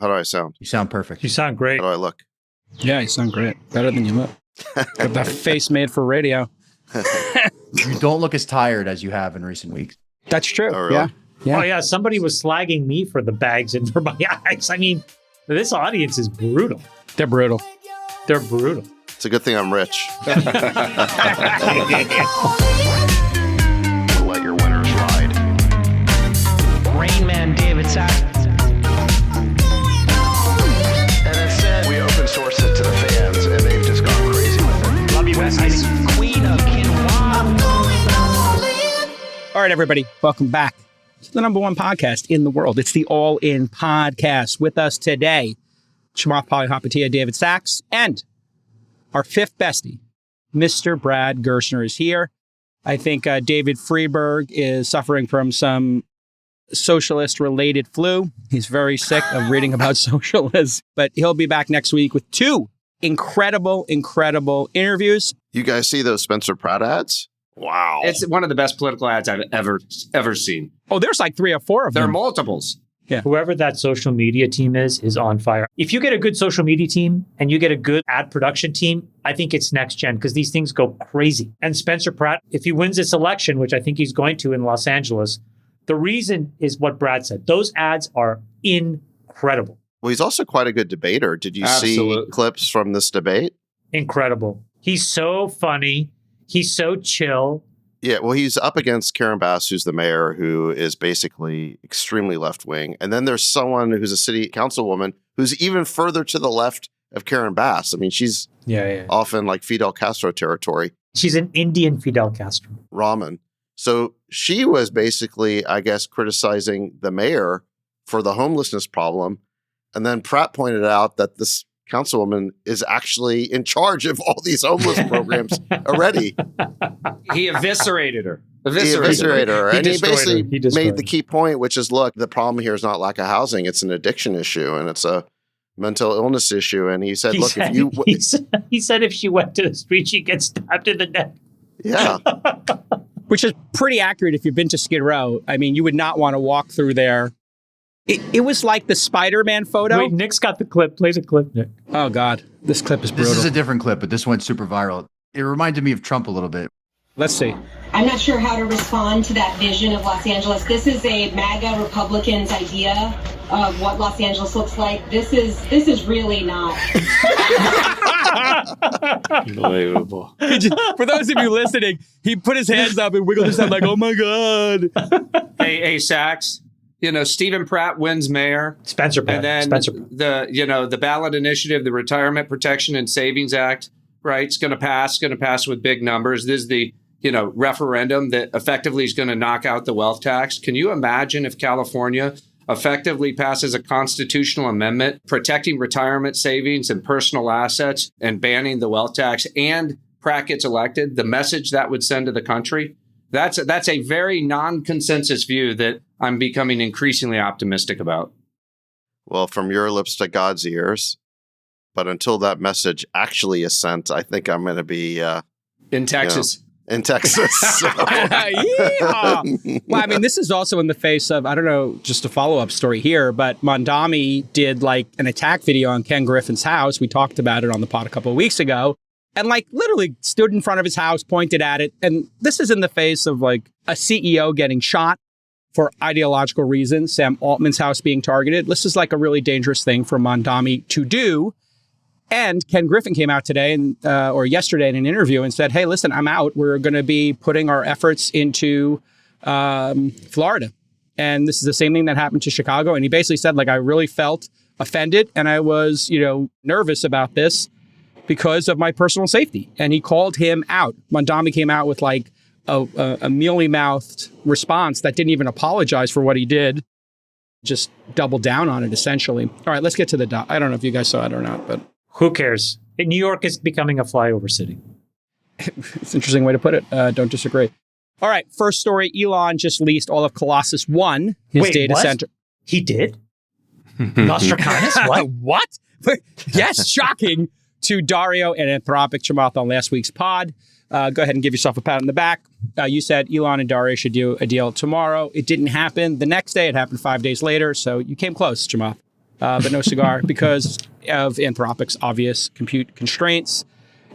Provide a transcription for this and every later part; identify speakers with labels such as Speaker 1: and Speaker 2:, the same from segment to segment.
Speaker 1: How do I sound?
Speaker 2: You sound perfect.
Speaker 3: You sound great.
Speaker 1: How do I look?
Speaker 4: Yeah, you sound great. Better than you look. Got that face made for radio.
Speaker 2: You don't look as tired as you have in recent weeks.
Speaker 4: That's true.
Speaker 1: Oh, really?
Speaker 4: Yeah. Yeah.
Speaker 3: Oh, yeah. Somebody was slagging me for the bags and for my eyes. I mean, this audience is brutal.
Speaker 4: They're brutal.
Speaker 3: They're brutal.
Speaker 1: It's a good thing I'm rich.
Speaker 5: Let your winners ride.
Speaker 6: Rain Man David Sachs.
Speaker 5: And instead, we open source it to the fans, and they've just gone crazy with it.
Speaker 6: Love you, Besties. Queen of Quinoa.
Speaker 4: All right, everybody. Welcome back to the #1 podcast in the world. It's the All In Podcast. With us today, Chamath Palihapitiya, David Sachs, and our fifth bestie, Mr. Brad Gerstner, is here. I think David Freeberg is suffering from some socialist-related flu. He's very sick of reading about socialists, but he'll be back next week with two incredible interviews.
Speaker 1: You guys see those Spencer Pratt ads? Wow.
Speaker 7: It's one of the best political ads I've ever seen.
Speaker 4: Oh, there's like 3 or 4 of
Speaker 7: There are
Speaker 4: them.
Speaker 7: multiples.
Speaker 3: Whoever that social media team is on fire. If you get a good social media team and you get a good ad production team, I think it's next gen because these things go crazy. And Spencer Pratt, if he wins this election, which I think he's going to in Los Angeles, the reason is what Brad said. Those ads are incredible.
Speaker 1: Well, he's also quite a good debater. Did you see clips from this debate?
Speaker 3: Incredible. He's so funny. He's so chill.
Speaker 1: Yeah, well, he's up against Karen Bass, who's the mayor, who is basically extremely left-wing. And then there's someone who's a city councilwoman who's even further to the left of Karen Bass. I mean, she's often like Fidel Castro territory.
Speaker 3: She's an Indian Fidel Castro.
Speaker 1: Ramen. So she was basically, I guess, criticizing the mayor for the homelessness problem. And then Pratt pointed out that this councilwoman is actually in charge of all these homeless programs already.
Speaker 7: He eviscerated her.
Speaker 1: He eviscerated her. And he basically
Speaker 3: destroyed
Speaker 1: made the key point, which is, look, the problem here is not lack of housing. It's an addiction issue and it's a mental illness issue. And he said,
Speaker 3: he said if she went to the street, she'd get stabbed in the neck.
Speaker 1: Yeah.
Speaker 4: Which is pretty accurate if you've been to Skid Row. I mean, you would not want to walk through there. It was like the Spider-Man photo.
Speaker 3: Wait, Nick's got the clip. Play the clip, Nick.
Speaker 4: Oh, God. This clip is brutal.
Speaker 2: This is a different clip, but this went super viral. It reminded me of Trump a little bit.
Speaker 4: Let's see.
Speaker 8: I'm not sure how to respond to that vision of Los Angeles. This is a MAGA Republicans' idea of what Los Angeles looks like. This is really not.
Speaker 7: Unbelievable.
Speaker 4: For those of you listening, he put his hands up and wiggled his head like, oh, my God.
Speaker 7: Hey, Sachs. You know, Stephen Pratt wins mayor.
Speaker 3: Spencer Pratt.
Speaker 7: And then the ballot initiative, the Retirement Protection and Savings Act, right? It's going to pass with big numbers. This is the, referendum that effectively is going to knock out the wealth tax. Can you imagine if California effectively passes a constitutional amendment protecting retirement savings and personal assets and banning the wealth tax and Pratt gets elected, the message that would send to the country? That's a very non-consensus view that I'm becoming increasingly optimistic about.
Speaker 1: Well, from your lips to God's ears. But until that message actually is sent, I think I'm going to be
Speaker 7: in Texas.
Speaker 1: In Texas. So.
Speaker 4: Yeah. Well, I mean, this is also in the face of, I don't know, just a follow-up story here, but Mondami did like an attack video on Ken Griffin's house. We talked about it on the pod a couple of weeks ago. And like literally stood in front of his house, pointed at it. And this is in the face of like a CEO getting shot for ideological reasons, Sam Altman's house being targeted. This is like a really dangerous thing for Mondami to do. And Ken Griffin came out today or yesterday in an interview and said, hey, listen, I'm out. We're going to be putting our efforts into Florida. And this is the same thing that happened to Chicago. And he basically said, like, I really felt offended and I was, nervous about this because of my personal safety. And he called him out. Mondami came out with like a mealy-mouthed response that didn't even apologize for what he did. Just doubled down on it, essentially. All right, let's get to the I don't know if you guys saw it or not, but...
Speaker 3: Who cares? New York is becoming a flyover city.
Speaker 4: It's an interesting way to put it. Don't disagree. All right, first story. Elon just leased all of Colossus 1, his data center.
Speaker 3: He did? Nostradamus? What?
Speaker 4: What? Yes, shocking. To Dario and Anthropic, Chamath, on last week's pod. Go ahead and give yourself a pat on the back. You said Elon and Dario should do a deal tomorrow. It didn't happen. The next day, it happened 5 days later. So you came close, Chamath. but no cigar because of Anthropic's obvious compute constraints.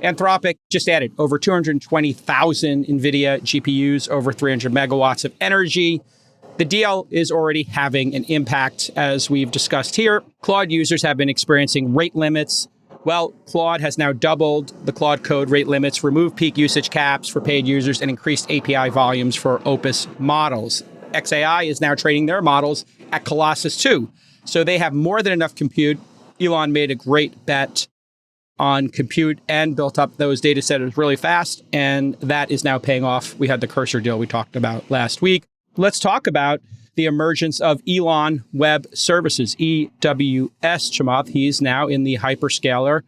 Speaker 4: Anthropic just added over 220,000 NVIDIA GPUs, over 300 megawatts of energy. The deal is already having an impact, as we've discussed here. Claude users have been experiencing rate limits. Well, Claude has now doubled the Claude Code rate limits, removed peak usage caps for paid users, and increased API volumes for Opus models. XAI is now training their models at Colossus too. So they have more than enough compute. Elon made a great bet on compute and built up those data centers really fast. And that is now paying off. We had the Cursor deal we talked about last week. Let's talk about the emergence of Elon Web Services, EWS, Chamath. He's now in the hyperscaler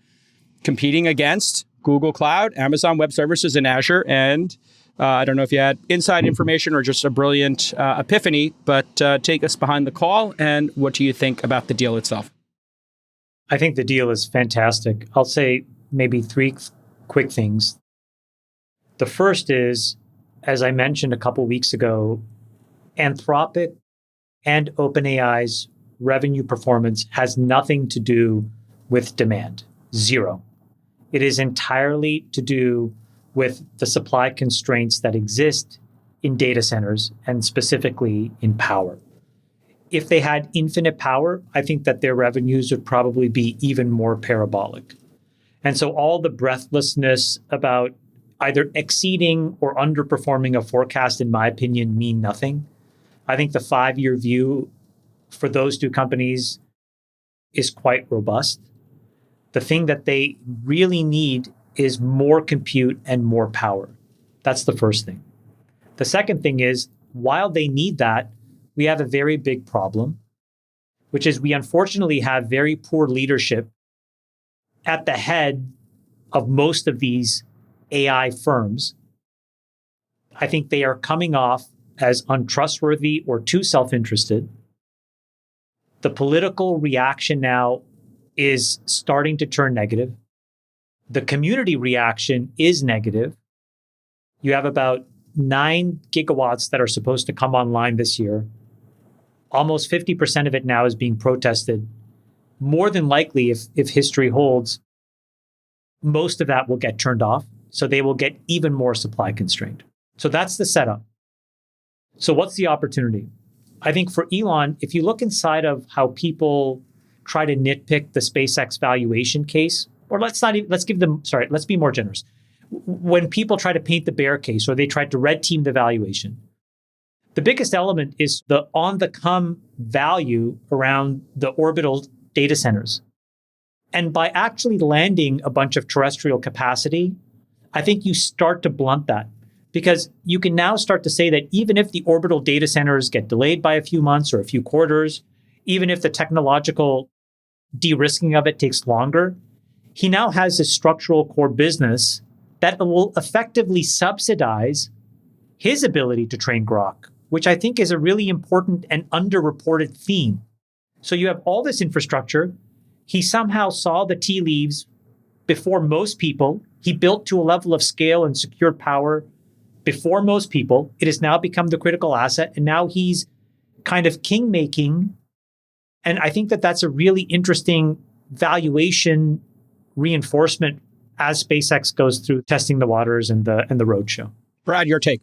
Speaker 4: competing against Google Cloud, Amazon Web Services, and Azure. And I don't know if you had inside information or just a brilliant epiphany, but take us behind the call. And what do you think about the deal itself?
Speaker 3: I think the deal is fantastic. I'll say maybe three quick things. The first is, as I mentioned a couple weeks ago, Anthropic and OpenAI's revenue performance has nothing to do with demand. Zero. It is entirely to do with the supply constraints that exist in data centers and specifically in power. If they had infinite power, I think that their revenues would probably be even more parabolic. And so all the breathlessness about either exceeding or underperforming a forecast, in my opinion, mean nothing. I think the 5-year view for those two companies is quite robust. The thing that they really need is more compute and more power. That's the first thing. The second thing is, while they need that, we have a very big problem, which is we unfortunately have very poor leadership at the head of most of these AI firms. I think they are coming off as untrustworthy or too self-interested. The political reaction now is starting to turn negative. The community reaction is negative. You have about 9 gigawatts that are supposed to come online this year. Almost 50% of it now is being protested. More than likely, if history holds, most of that will get turned off. So they will get even more supply constrained. So that's the setup. So what's the opportunity? I think for Elon, if you look inside of how people try to nitpick the SpaceX valuation case, or let's be more generous. When people try to paint the bear case or they try to red team the valuation, the biggest element is the on-the-come value around the orbital data centers. And by actually landing a bunch of terrestrial capacity, I think you start to blunt that. Because you can now start to say that even if the orbital data centers get delayed by a few months or a few quarters, even if the technological de-risking of it takes longer, he now has a structural core business that will effectively subsidize his ability to train Grok, which I think is a really important and underreported theme. So you have all this infrastructure. He somehow saw the tea leaves before most people. He built to a level of scale and secured power before most people. It has now become the critical asset. And now he's kind of king-making. And I think that that's a really interesting valuation reinforcement as SpaceX goes through testing the waters and the roadshow.
Speaker 4: Brad, your take.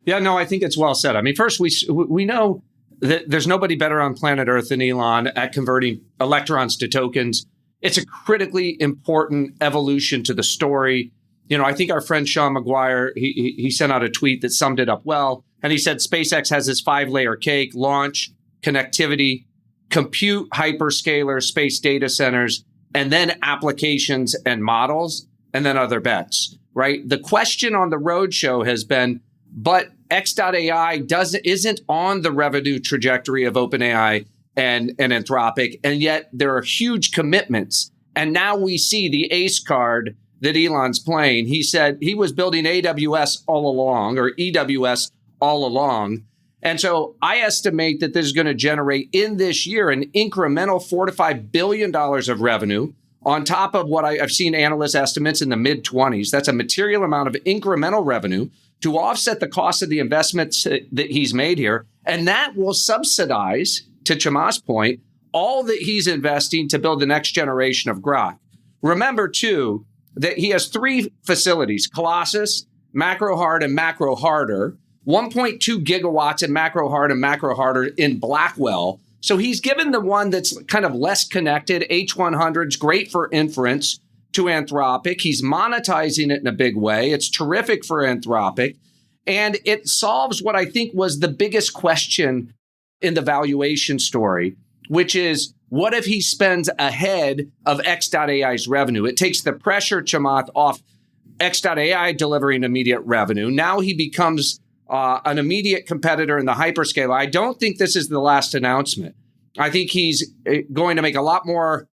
Speaker 7: Yeah, no, I think it's well said. I mean, first, we know that there's nobody better on planet Earth than Elon at converting electrons to tokens. It's a critically important evolution to the story. You know, I think our friend Sean McGuire, he sent out a tweet that summed it up well. And he said SpaceX has this 5-layer cake: launch, connectivity, compute, hyperscaler, space data centers, and then applications and models, and then other bets, right? The question on the roadshow has been, but X.AI isn't on the revenue trajectory of OpenAI and Anthropic, and yet there are huge commitments. And now we see the ace card that Elon's playing. He said he was building AWS all along, or EWS all along. And so I estimate that this is going to generate in this year an incremental $4 to $5 billion of revenue on top of what I've seen analyst estimates in the mid-20s. That's a material amount of incremental revenue to offset the cost of the investments that he's made here. And that will subsidize, to Chamath's point, all that he's investing to build the next generation of Grok. Remember, too, that he has 3 facilities, Colossus, Macro Hard, and Macro Harder, 1.2 gigawatts in Macro Hard and Macro Harder in Blackwell. So he's given the one that's kind of less connected, H100s, great for inference, to Anthropic. He's monetizing it in a big way. It's terrific for Anthropic. And it solves what I think was the biggest question in the valuation story, which is, what if he spends ahead of X.AI's revenue? It takes the pressure, Chamath, off X.AI delivering immediate revenue. Now he becomes an immediate competitor in the hyperscaler. I don't think this is the last announcement. I think he's going to make a lot more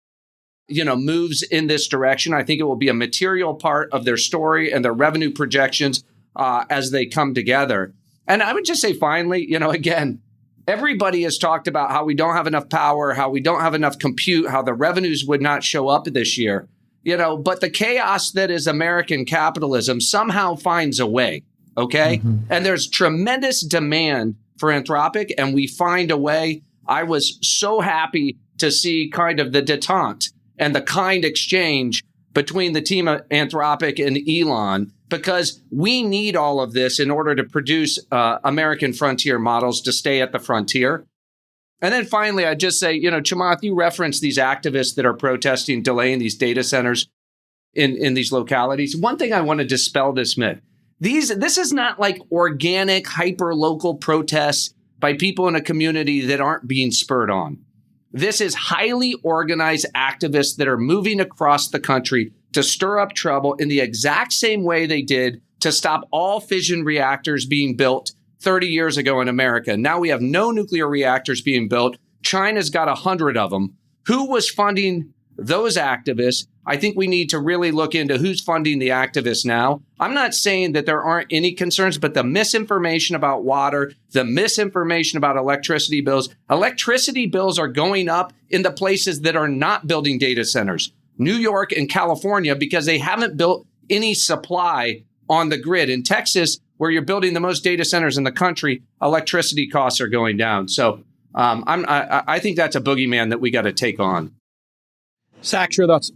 Speaker 7: moves in this direction. I think it will be a material part of their story and their revenue projections as they come together. And I would just say, finally, again, everybody has talked about how we don't have enough power, how we don't have enough compute, how the revenues would not show up this year, but the chaos that is American capitalism somehow finds a way. Okay. Mm-hmm. And there's tremendous demand for Anthropic, and we find a way. I was so happy to see kind of the detente and the kind exchange between the team of Anthropic and Elon, because we need all of this in order to produce American frontier models to stay at the frontier. And then finally, I'd just say, Chamath, you referenced these activists that are protesting, delaying these data centers in these localities. One thing I want to dispel this myth. This is not like organic, hyper-local protests by people in a community that aren't being spurred on. This is highly organized activists that are moving across the country to stir up trouble in the exact same way they did to stop all fission reactors being built 30 years ago in America. Now we have no nuclear reactors being built. China's got 100 of them. Who was funding those activists? I think we need to really look into who's funding the activists now. I'm not saying that there aren't any concerns, but the misinformation about water, the misinformation about electricity bills are going up in the places that are not building data centers, New York and California, because they haven't built any supply on the grid. In Texas, where you're building the most data centers in the country, electricity costs are going down. So I think that's a boogeyman that we got to take on.
Speaker 4: Sachs, your thoughts?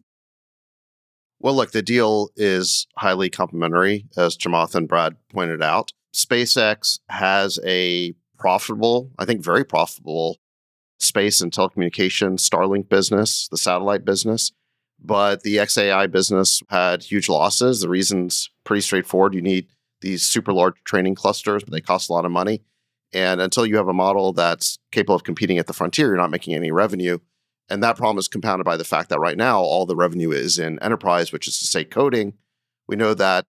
Speaker 1: Well, look, the deal is highly complementary, as Chamath and Brad pointed out. SpaceX has a profitable, I think very profitable, space and telecommunications Starlink business, the satellite business. But the XAI business had huge losses. The reason's pretty straightforward. You need these super large training clusters, but they cost a lot of money. And until you have a model that's capable of competing at the frontier, you're not making any revenue. And that problem is compounded by the fact that right now, all the revenue is in enterprise, which is to say coding. We know that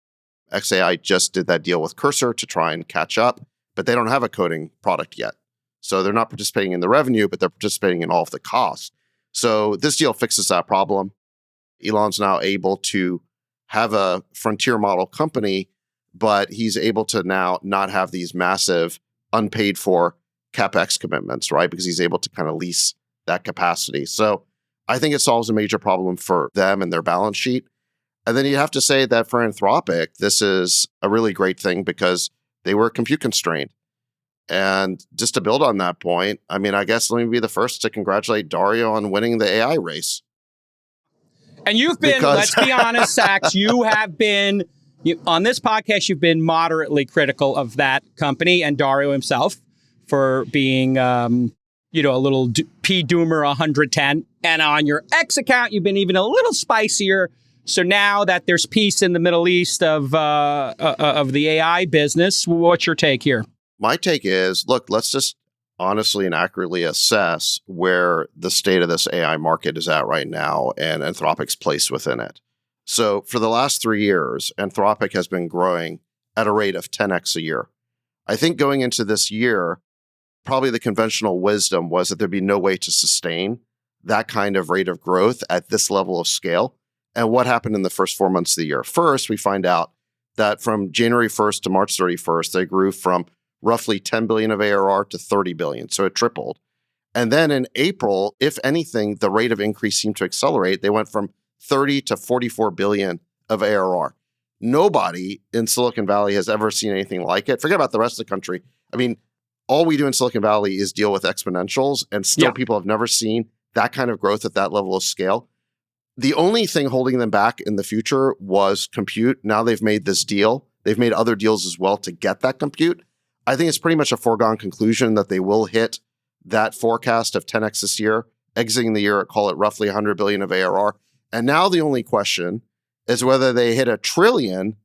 Speaker 1: XAI just did that deal with Cursor to try and catch up, but they don't have a coding product yet. So they're not participating in the revenue, but they're participating in all of the costs. So this deal fixes that problem. Elon's now able to have a frontier model company, but he's able to now not have these massive unpaid for CapEx commitments, right? Because he's able to kind of lease that capacity. So I think it solves a major problem for them and their balance sheet. And then you have to say that for Anthropic, this is a really great thing because they were compute constrained. And just to build on that point, I mean, I guess let me be the first to congratulate Dario on winning the AI race.
Speaker 4: And you've been, let's be honest, Sachs, on this podcast, you've been moderately critical of that company and Dario himself for being, a little P-doomer 110. And on your X account, you've been even a little spicier. So now that there's peace in the Middle East of the AI business, what's your take here?
Speaker 1: My take is, look, let's just honestly and accurately assess where the state of this AI market is at right now and Anthropic's place within it. So for the last 3 years, Anthropic has been growing at a rate of 10x a year. I think going into this year, probably the conventional wisdom was that there'd be no way to sustain that kind of rate of growth at this level of scale. And what happened in the first 4 months of the year? First, we find out that from January 1st to March 31st, they grew from roughly 10 billion of ARR to 30 billion. So it tripled. And then in April, if anything, the rate of increase seemed to accelerate. They went from 30 to 44 billion of ARR. Nobody in Silicon Valley has ever seen anything like it. Forget about the rest of the country. I mean, all we do in Silicon Valley is deal with exponentials, and still people have never seen that kind of growth at that level of scale. The only thing holding them back in the future was compute. Now they've made this deal. They've made other deals as well to get that compute. I think it's pretty much a foregone conclusion that they will hit that forecast of 10x this year, exiting the year at, call it, roughly 100 billion of ARR. And now the only question is whether they hit $1 trillion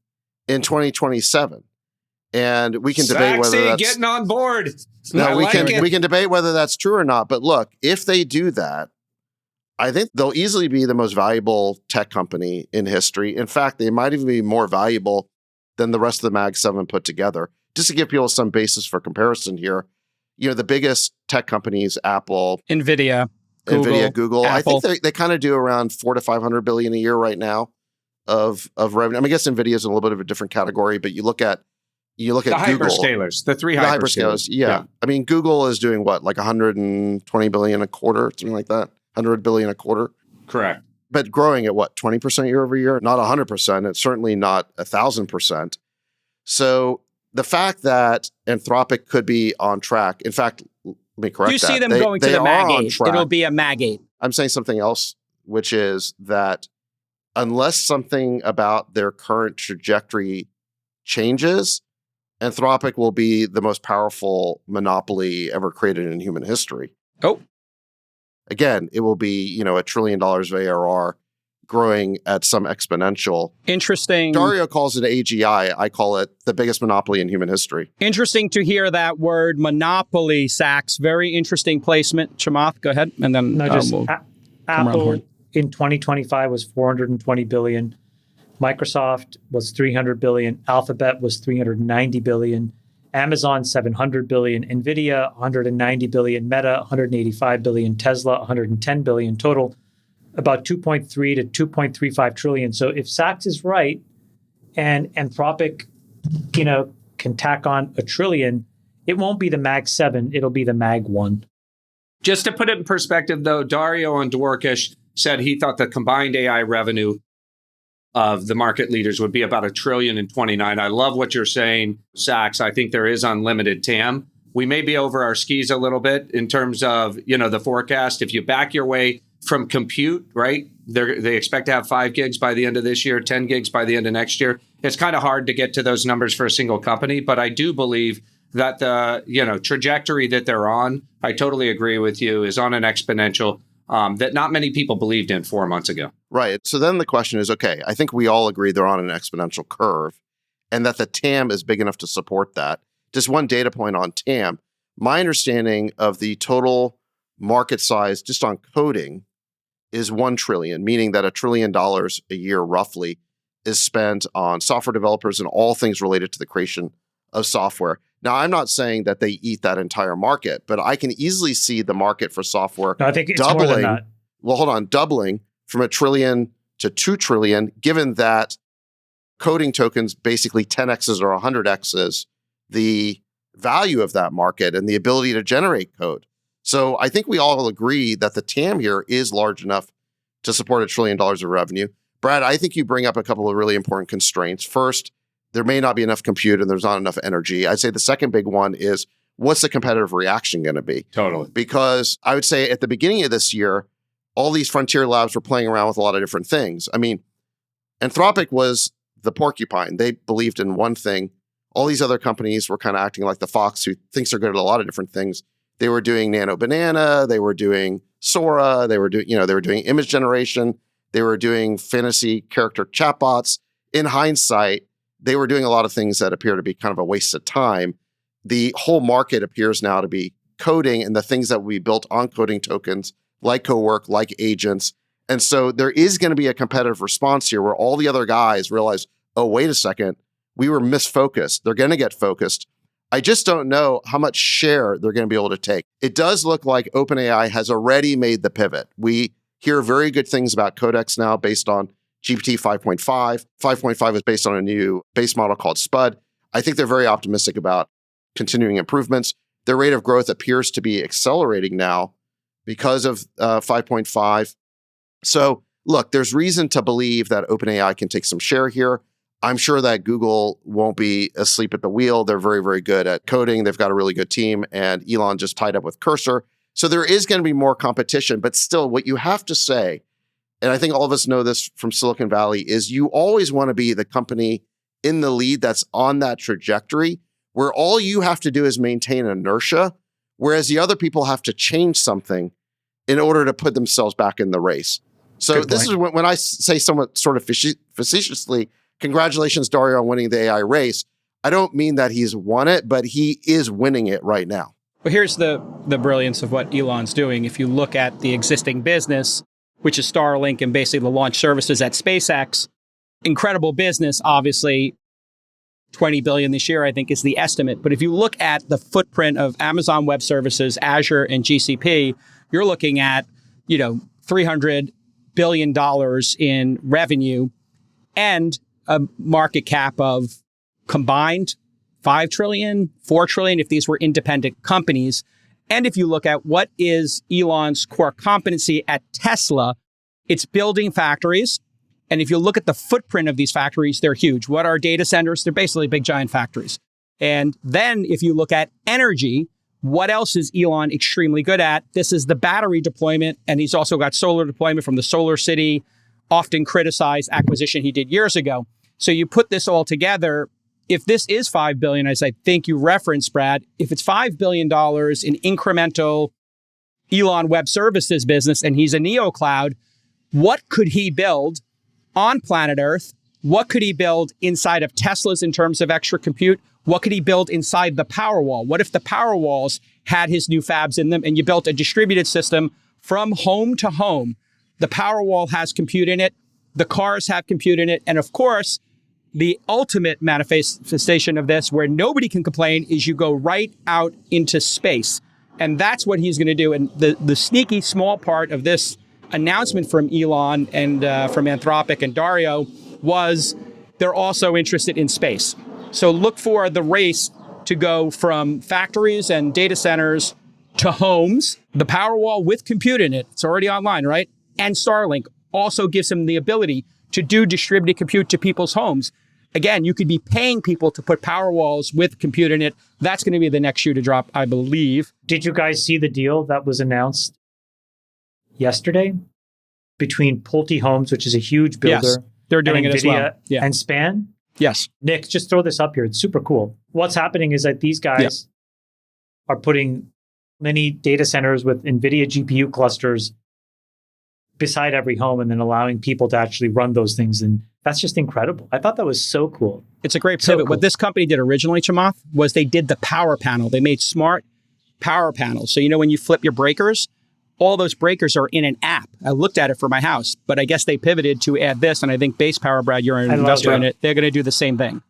Speaker 1: in 2027. And we can debate whether that's
Speaker 7: getting on board.
Speaker 1: No, we can debate whether that's true or not. But look, if they do that, I think they'll easily be the most valuable tech company in history. In fact, they might even be more valuable than the rest of the Mag 7 put together. Just to give people some basis for comparison here, the biggest tech companies, Apple,
Speaker 4: Nvidia,
Speaker 1: Google.
Speaker 4: Apple.
Speaker 1: I think they kind of do around 400 to 500 billion a year right now of revenue. I mean, I guess Nvidia is in a little bit of a different category, but you look at
Speaker 7: the
Speaker 1: Google.
Speaker 7: hyperscalers, the three hyperscalers.
Speaker 1: Yeah. I mean, Google is doing what, like 120 billion a quarter, something like that, 100 billion a quarter.
Speaker 7: Correct.
Speaker 1: But growing at what, 20% year over year? Not 100%. It's certainly not 1,000%. So the fact that Anthropic could be on track, in fact, let me correct that.
Speaker 4: You see them going to the Mag 8. It'll be a Mag 8.
Speaker 1: I'm saying something else, which is that unless something about their current trajectory changes, Anthropic will be the most powerful monopoly ever created in human history.
Speaker 4: Oh.
Speaker 1: Again, it will be, $1 trillion of ARR growing at some exponential.
Speaker 4: Interesting.
Speaker 1: Dario calls it AGI. I call it the biggest monopoly in human history.
Speaker 4: Interesting to hear that word monopoly, Sachs. Very interesting placement. Chamath, go ahead. And then
Speaker 3: Apple in 2025 was 420 billion. Microsoft was 300 billion. Alphabet was 390 billion. Amazon, 700 billion. Nvidia, 190 billion. Meta, 185 billion. Tesla, 110 billion. Total, about 2.3 to 2.35 trillion. So if Sachs is right and Anthropic, can tack on $1 trillion, it won't be the Mag 7, it'll be the Mag 1.
Speaker 7: Just to put it in perspective, though, Dario on Dworkish said he thought the combined AI revenue of the market leaders would be about $1 trillion in 29. I love what you're saying, Sachs. I think there is unlimited TAM. We may be over our skis a little bit in terms of, the forecast. If you back your way from compute, right? They expect to have 5 gigs by the end of this year, 10 gigs by the end of next year. It's kind of hard to get to those numbers for a single company, but I do believe that the, trajectory that they're on, I totally agree with you, is on an exponential that not many people believed in 4 months ago.
Speaker 1: Right. So then the question is, okay, I think we all agree they're on an exponential curve and that the TAM is big enough to support that. Just one data point on TAM. My understanding of the total market size just on coding is 1 trillion, meaning that $1 trillion a year roughly is spent on software developers and all things related to the creation of software. Now, I'm not saying that they eat that entire market, but I can easily see the market for software
Speaker 3: I think it's
Speaker 1: doubling.
Speaker 3: More than that.
Speaker 1: Well, hold on, doubling from $1 trillion to $2 trillion, given that coding tokens basically 10x's or 100x's the value of that market and the ability to generate code. So I think we all agree that the TAM here is large enough to support $1 trillion of revenue. Brad, I think you bring up a couple of really important constraints. First, there may not be enough compute and there's not enough energy. I'd say the second big one is, what's the competitive reaction going to be?
Speaker 7: Totally.
Speaker 1: Because I would say at the beginning of this year, all these frontier labs were playing around with a lot of different things. I mean, Anthropic was the porcupine. They believed in one thing. All these other companies were kind of acting like the fox who thinks they're good at a lot of different things. They were doing Nano Banana. They were doing Sora. They were doing, they were doing image generation. They were doing fantasy character chatbots. In hindsight, they were doing a lot of things that appear to be kind of a waste of time. The whole market appears now to be coding and the things that we built on coding tokens, like Cowork, like agents. And so there is going to be a competitive response here where all the other guys realize, oh, wait a second, we were misfocused. They're going to get focused. I just don't know how much share they're going to be able to take. It does look like OpenAI has already made the pivot. We hear very good things about Codex now based on GPT 5.5. 5.5 is based on a new base model called SPUD. I think they're very optimistic about continuing improvements. Their rate of growth appears to be accelerating now because of 5.5. So look, there's reason to believe that OpenAI can take some share here. I'm sure that Google won't be asleep at the wheel. They're very, very good at coding. They've got a really good team, and Elon just tied up with Cursor. So there is going to be more competition, but still what you have to say, and I think all of us know this from Silicon Valley, is you always want to be the company in the lead that's on that trajectory where all you have to do is maintain inertia, whereas the other people have to change something in order to put themselves back in the race. So this is when I say somewhat sort of facetiously, congratulations, Dario, on winning the AI race. I don't mean that he's won it, but he is winning it right now.
Speaker 4: Well, here's the brilliance of what Elon's doing. If you look at the existing business, which is Starlink and basically the launch services at SpaceX, incredible business, obviously. 20 billion this year, I think, is the estimate. But if you look at the footprint of Amazon Web Services, Azure, and GCP, you're looking at, $300 billion in revenue and a market cap of combined 5 trillion, 4 trillion if these were independent companies. And if you look at what is Elon's core competency at Tesla, it's building factories. And if you look at the footprint of these factories, they're huge. What are data centers? They're basically big, giant factories. And then if you look at energy, what else is Elon extremely good at? This is the battery deployment. And he's also got solar deployment from the Solar City, often criticized acquisition he did years ago. So you put this all together. If this is $5 billion, as I think you referenced, Brad, if it's $5 billion in incremental Elon Web Services business and he's a neocloud, what could he build on planet Earth? What could he build inside of Teslas in terms of extra compute? What could he build inside the Powerwall? What if the Powerwalls had his new fabs in them and you built a distributed system from home to home? The Powerwall has compute in it. The cars have compute in it. And of course, the ultimate manifestation of this, where nobody can complain, is you go right out into space. And that's what he's going to do. And the sneaky small part of this announcement from Elon and from Anthropic and Dario was they're also interested in space. So look for the race to go from factories and data centers to homes. The Powerwall with compute in it, it's already online, right? And Starlink also gives him the ability to do distributed compute to people's homes. Again, you could be paying people to put Powerwalls with compute in it. That's going to be the next shoe to drop, I believe.
Speaker 3: Did you guys see the deal that was announced yesterday between Pulte Homes, which is a huge builder?
Speaker 4: Yes, they're doing it as well. Yeah.
Speaker 3: And Span?
Speaker 4: Yes.
Speaker 3: Nick, just throw this up here. It's super cool. What's happening is that these guys are putting many data centers with NVIDIA GPU clusters beside every home and then allowing people to actually run those things. And that's just incredible. I thought that was so cool.
Speaker 4: It's a great pivot. So cool. What this company did originally, Chamath, was they did the power panel. They made smart power panels. So, when you flip your breakers, all those breakers are in an app. I looked at it for my house, but I guess they pivoted to add this. And I think Base Power, Brad, you're an investor in it. They're going to do the same thing.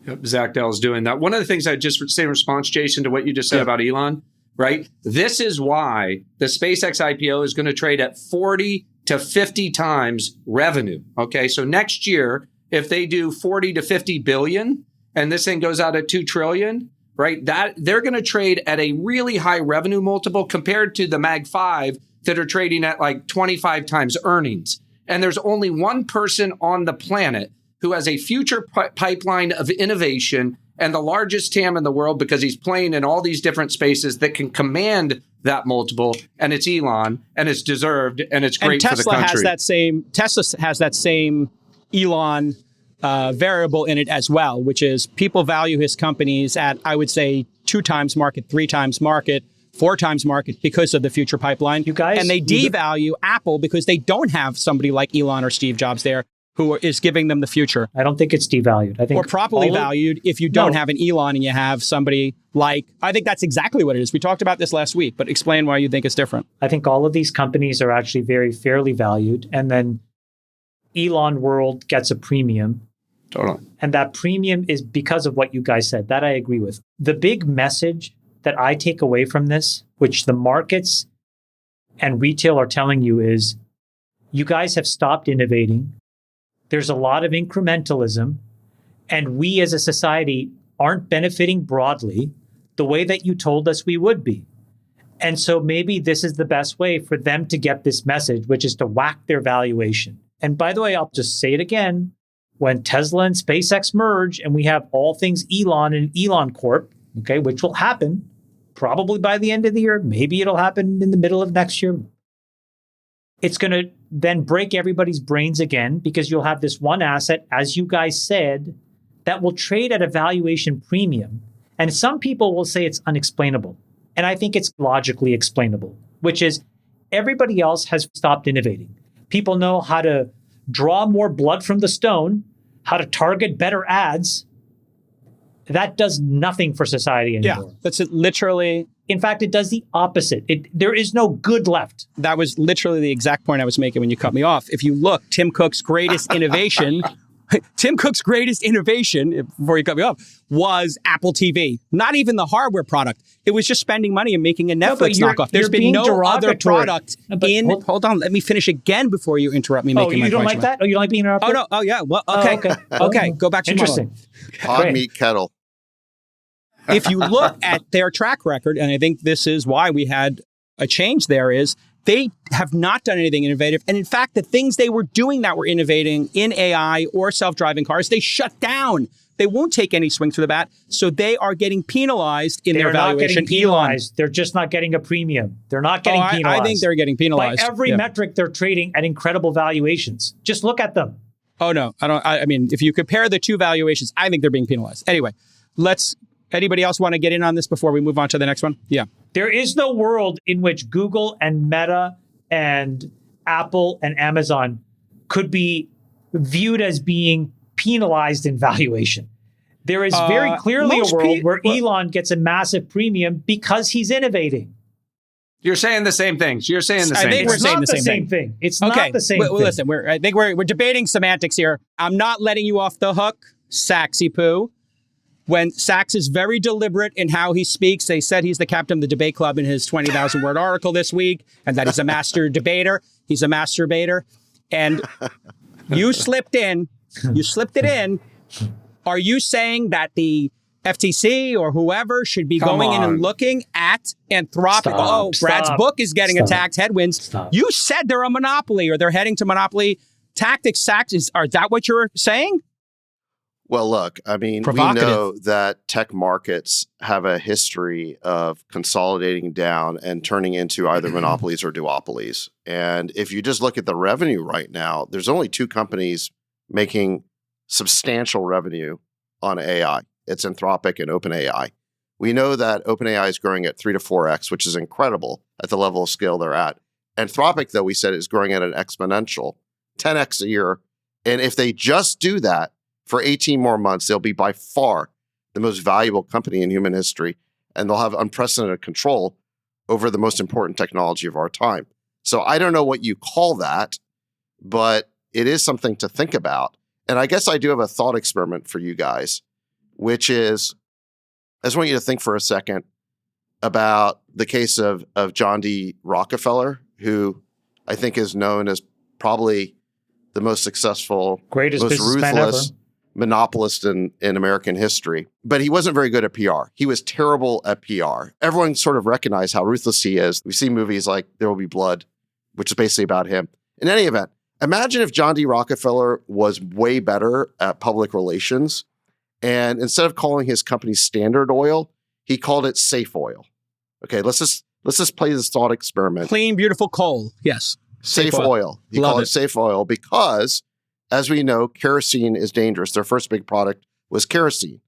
Speaker 7: Yep, Zach Dell's doing that. One of the things I just say in response, Jason, to what you just said about Elon, right? This is why the SpaceX IPO is going to trade at 40 to 50 times revenue. Okay, so next year, if they do 40 to 50 billion and this thing goes out at 2 trillion, right, that they're going to trade at a really high revenue multiple compared to the Mag 5 that are trading at like 25 times earnings. And there's only one person on the planet who has a future pipeline of innovation and the largest TAM in the world because he's playing in all these different spaces that can command that multiple, and it's Elon, and it's deserved, and it's great for the country.
Speaker 4: Tesla has that same Elon variable in it as well, which is people value his companies at, I would say, 2 times market, 3 times market, 4 times market because of the future pipeline.
Speaker 3: You guys,
Speaker 4: and they devalue Apple because they don't have somebody like Elon or Steve Jobs there who is giving them the future.
Speaker 3: I don't think it's devalued. I think
Speaker 4: or properly valued if you don't have an Elon and you have somebody like, I think that's exactly what it is. We talked about this last week, but explain why you think it's different.
Speaker 3: I think all of these companies are actually very fairly valued. And then Elon World gets a premium.
Speaker 7: Totally.
Speaker 3: And that premium is because of what you guys said. That I agree with. The big message that I take away from this, which the markets and retail are telling you, is you guys have stopped innovating. There's a lot of incrementalism, and we as a society aren't benefiting broadly the way that you told us we would be. And so maybe this is the best way for them to get this message, which is to whack their valuation. And by the way, I'll just say it again. When Tesla and SpaceX merge and we have all things Elon and Elon Corp, okay, which will happen, probably by the end of the year. Maybe it'll happen in the middle of next year. It's going to then break everybody's brains again because you'll have this one asset, as you guys said, that will trade at a valuation premium. And some people will say it's unexplainable. And I think it's logically explainable, which is everybody else has stopped innovating. People know how to draw more blood from the stone, how to target better ads. That does nothing for society anymore.
Speaker 4: Yeah, that's literally.
Speaker 3: In fact, it does the opposite. There is no good left.
Speaker 4: That was literally the exact point I was making when you cut me off. If you look, Tim Cook's greatest innovation, before you cut me off, was Apple TV. Not even the hardware product. It was just spending money and making a Netflix knockoff. There's been no other product Hold on, let me finish again before you interrupt me making my point.
Speaker 3: Oh, you don't like that? Oh, you don't like being interrupted?
Speaker 4: Oh, no. Oh, yeah. Well, okay. Okay, go back to
Speaker 3: Interesting.
Speaker 1: Hot meat kettle.
Speaker 4: If you look at their track record, and I think this is why we had a change there, is they have not done anything innovative. And in fact, the things they were doing that were innovating in AI or self-driving cars, they shut down. They won't take any swings for the bat. So they are getting penalized in their valuation.
Speaker 3: They're not getting penalized. They're just not getting a premium. They're not getting penalized.
Speaker 4: I think they're getting penalized.
Speaker 3: By every metric, they're trading at incredible valuations. Just look at them.
Speaker 4: Oh, no. I mean, if you compare the two valuations, I think they're being penalized. Anyway, anybody else want to get in on this before we move on to the next one? Yeah.
Speaker 3: There is no world in which Google and Meta and Apple and Amazon could be viewed as being penalized in valuation. There is very clearly a world where Elon gets a massive premium because he's innovating.
Speaker 7: You're saying the same things. You're saying the same things.
Speaker 3: It's not the same thing. It's not the same thing.
Speaker 4: Listen, I think we're debating semantics here. I'm not letting you off the hook, Saxy Poo. When Sachs is very deliberate in how he speaks, they said he's the captain of the debate club in his 20,000 word article this week, and that he's a master debater. He's a masturbator. And you slipped it in. Are you saying that the FTC or whoever should be going in and looking at Anthropic? Brad's book is getting attacked headwinds. You said they're a monopoly or they're heading to monopoly tactics. Sachs, is that what you're saying?
Speaker 1: Well, look, I mean, we know that tech markets have a history of consolidating down and turning into either monopolies or duopolies. And if you just look at the revenue right now, there's only two companies making substantial revenue on AI. It's Anthropic and OpenAI. We know that OpenAI is growing at 3 to 4x, which is incredible at the level of scale they're at. Anthropic, though, we said is growing at an exponential 10x a year. And if they just do that, for 18 more months, they'll be by far the most valuable company in human history, and they'll have unprecedented control over the most important technology of our time. So I don't know what you call that, but it is something to think about. And I guess I do have a thought experiment for you guys, which is, I just want you to think for a second about the case of John D. Rockefeller, who I think is known as probably the most successful,
Speaker 3: greatest
Speaker 1: most ruthless monopolist in American history. But he wasn't very good at PR. He was terrible at PR. Everyone sort of recognized how ruthless he is. We see movies like There Will Be Blood, which is basically about him. In any event, imagine if John D. Rockefeller was way better at public relations, and instead of calling his company Standard Oil, he called it Safe Oil. Okay, let's just play this thought experiment.
Speaker 4: Clean, beautiful coal. Yes.
Speaker 1: Safe oil. He called it Safe Oil because, as we know, kerosene is dangerous. Their first big product was kerosene.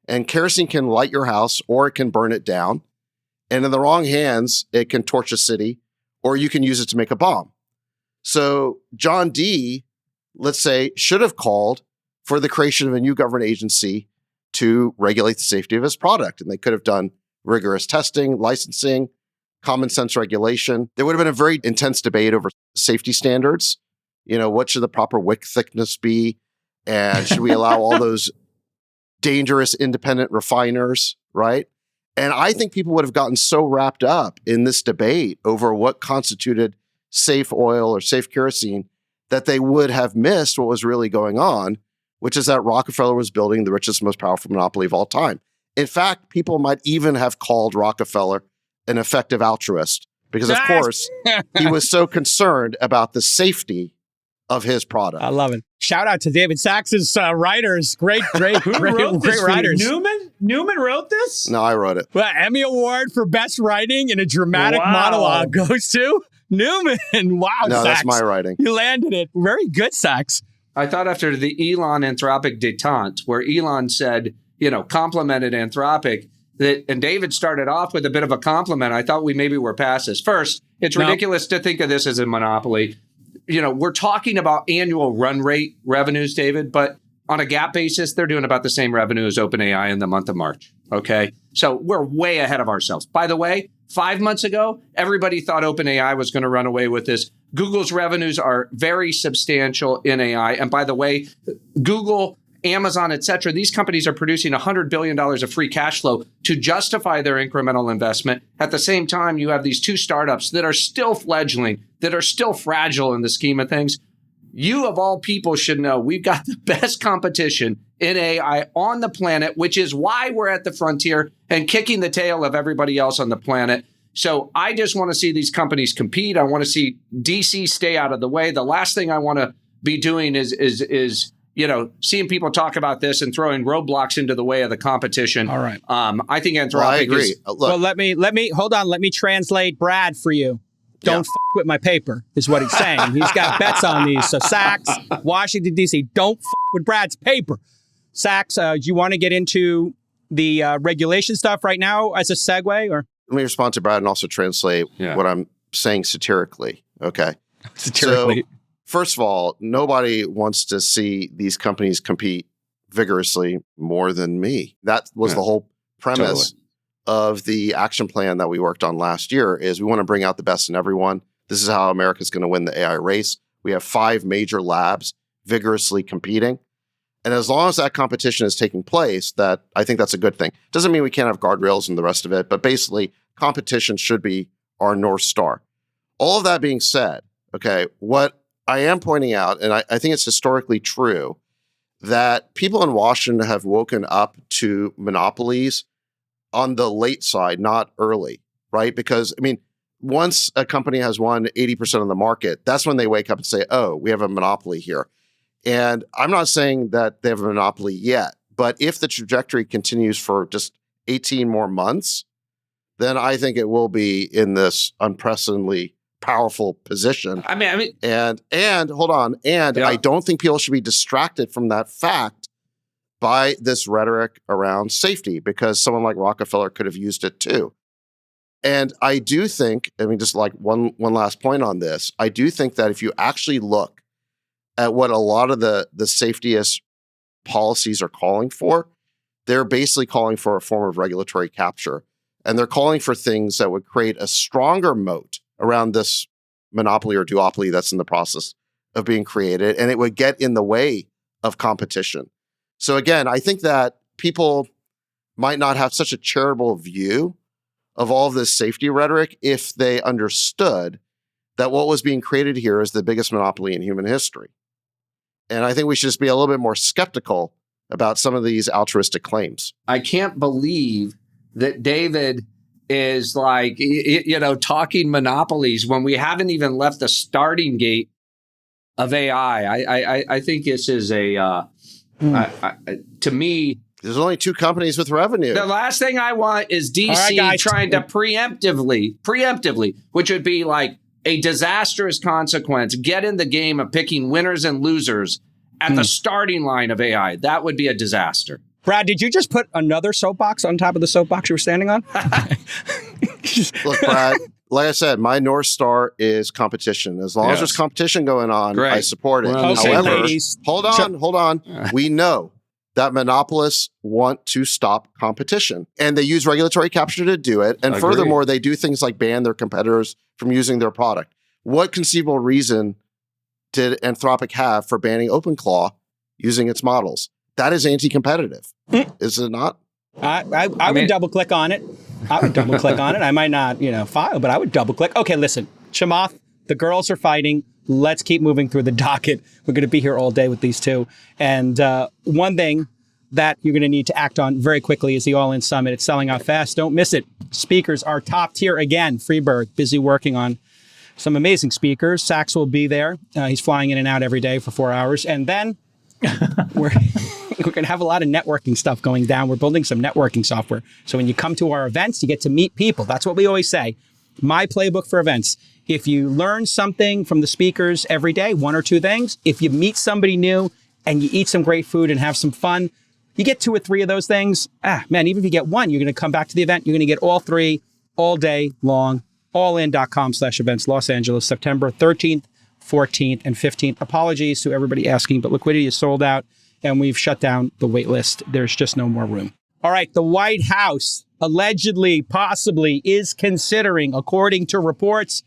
Speaker 1: And kerosene can light your house or it can burn it down. And in the wrong hands, it can torch a city, or you can use it to make a bomb. So John D., let's say, should have called for the creation of a new government agency to regulate the safety of his product. And they could have done rigorous testing, licensing, common sense regulation. There would have been a very intense debate over safety standards. You know, what should the proper wick thickness be? And should we allow all those dangerous independent refiners, right? And I think people would have gotten so wrapped up in this debate over what constituted safe oil or safe kerosene that they would have missed what was really going on, which is that Rockefeller was building the richest, most powerful monopoly of all time. In fact, people might even have called Rockefeller an effective altruist because, of course, he was so concerned about the safety of his product.
Speaker 4: I love it. Shout out to David Sachs's writers. Great writers.
Speaker 3: Newman wrote this?
Speaker 1: No, I wrote it.
Speaker 4: Well, Emmy Award for Best Writing in a Dramatic Monologue goes to Newman. Wow,
Speaker 1: No,
Speaker 4: Sachs.
Speaker 1: that's my writing.
Speaker 4: You landed it. Very good, Sachs.
Speaker 7: I thought after the Elon Anthropic detente, where Elon said, complimented Anthropic, and David started off with a bit of a compliment. I thought we maybe were past this. First, it's ridiculous to think of this as a monopoly. We're talking about annual run rate revenues, David, but on a GAAP basis, they're doing about the same revenue as OpenAI in the month of March. Okay. So we're way ahead of ourselves. By the way, 5 months ago, everybody thought OpenAI was going to run away with this. Google's revenues are very substantial in AI. And by the way, Google, Amazon, et cetera, these companies are producing $100 billion of free cash flow to justify their incremental investment. At the same time, you have these two startups that are still fledgling, that are still fragile in the scheme of things. You, of all people, should know we've got the best competition in AI on the planet, which is why we're at the frontier and kicking the tail of everybody else on the planet. So I just want to see these companies compete. I want to see DC stay out of the way. The last thing I want to be doing is seeing people talk about this and throwing roadblocks into the way of the competition.
Speaker 4: All right.
Speaker 7: I think Anthropic
Speaker 1: I agree.
Speaker 7: is...
Speaker 4: Well, let me hold on. Let me translate Brad for you. Don't f with my paper is what he's saying. He's got bets on these. So Sachs, Washington, D.C., don't f with Brad's paper. Sachs, do you want to get into the regulation stuff right now as a segue? Or
Speaker 1: Let me respond to Brad and also translate what I'm saying satirically. Okay.
Speaker 4: Satirically.
Speaker 1: So, first of all, nobody wants to see these companies compete vigorously more than me. That was the whole premise of the action plan that we worked on last year is we want to bring out the best in everyone. This is how America's going to win the AI race. We have 5 major labs vigorously competing. And as long as that competition is taking place, that I think that's a good thing. Doesn't mean we can't have guardrails and the rest of it, but basically competition should be our North Star. All of that being said, okay, what I am pointing out, and I think it's historically true, that people in Washington have woken up to monopolies on the late side, not early, right? Because, I mean, once a company has won 80% of the market, that's when they wake up and say, oh, we have a monopoly here. And I'm not saying that they have a monopoly yet, but if the trajectory continues for just 18 more months, then I think it will be in this unprecedentedly powerful position.
Speaker 7: I mean,
Speaker 1: and hold on. And I don't think people should be distracted from that fact by this rhetoric around safety, because someone like Rockefeller could have used it too. And I do think, I mean, just like one last point on this, I do think that if you actually look at what a lot of the safetiest policies are calling for, they're basically calling for a form of regulatory capture. And they're calling for things that would create a stronger moat around this monopoly or duopoly that's in the process of being created. And it would get in the way of competition. So again, I think that people might not have such a charitable view of all of this safety rhetoric if they understood that what was being created here is the biggest monopoly in human history. And I think we should just be a little bit more skeptical about some of these altruistic claims.
Speaker 7: I can't believe that David is like, talking monopolies when we haven't even left the starting gate of AI. I think this is to me,
Speaker 1: there's only 2 companies with revenue.
Speaker 7: The last thing I want is DC trying to preemptively, which would be like a disastrous consequence, get in the game of picking winners and losers at the starting line of AI. That would be a disaster.
Speaker 4: Brad, did you just put another soapbox on top of the soapbox you were standing on?
Speaker 1: Look, Brad, like I said, my North Star is competition. As long as there's competition going on, I support it. However, hold on. We know that monopolists want to stop competition, and they use regulatory capture to do it. And furthermore, they do things like ban their competitors from using their product. What conceivable reason did Anthropic have for banning OpenClaw using its models? That is anti-competitive, is it not?
Speaker 4: I would double click on it. I might not, file, but I would double click. Okay, listen, Chamath, the girls are fighting. Let's keep moving through the docket. We're going to be here all day with these two. And one thing that you're going to need to act on very quickly is the All-In Summit. It's selling out fast. Don't miss it. Speakers are top tier again. Freebird, busy working on some amazing speakers. Sachs will be there. He's flying in and out every day for 4 hours. And then we're going to have a lot of networking stuff going down. We're building some networking software. So when you come to our events, you get to meet people. That's what we always say. My playbook for events. If you learn something from the speakers every day, 1 or 2 things, if you meet somebody new and you eat some great food and have some fun, you get 2 or 3 of those things. Man, even if you get 1, you're going to come back to the event. You're going to get all 3 all day long. allin.com/events, Los Angeles, September 13th, 14th, and 15th. Apologies to everybody asking, but liquidity is sold out and we've shut down the wait list. There's just no more room. All right, the White House allegedly, possibly is considering, according to reports,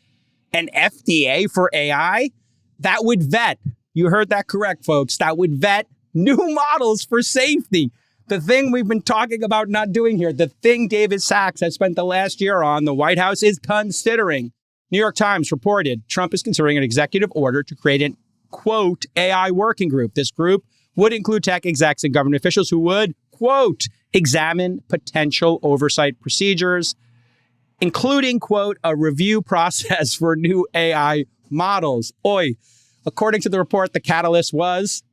Speaker 4: an FDA for AI that would vet, you heard that correct, folks, that would vet new models for safety. The thing we've been talking about not doing here, the thing David Sachs has spent the last year on, the White House is considering. New York Times reported Trump is considering an executive order to create an, quote, AI working group. This group would include tech execs and government officials who would, quote, examine potential oversight procedures, including, quote, a review process for new AI models. According to the report, the catalyst was,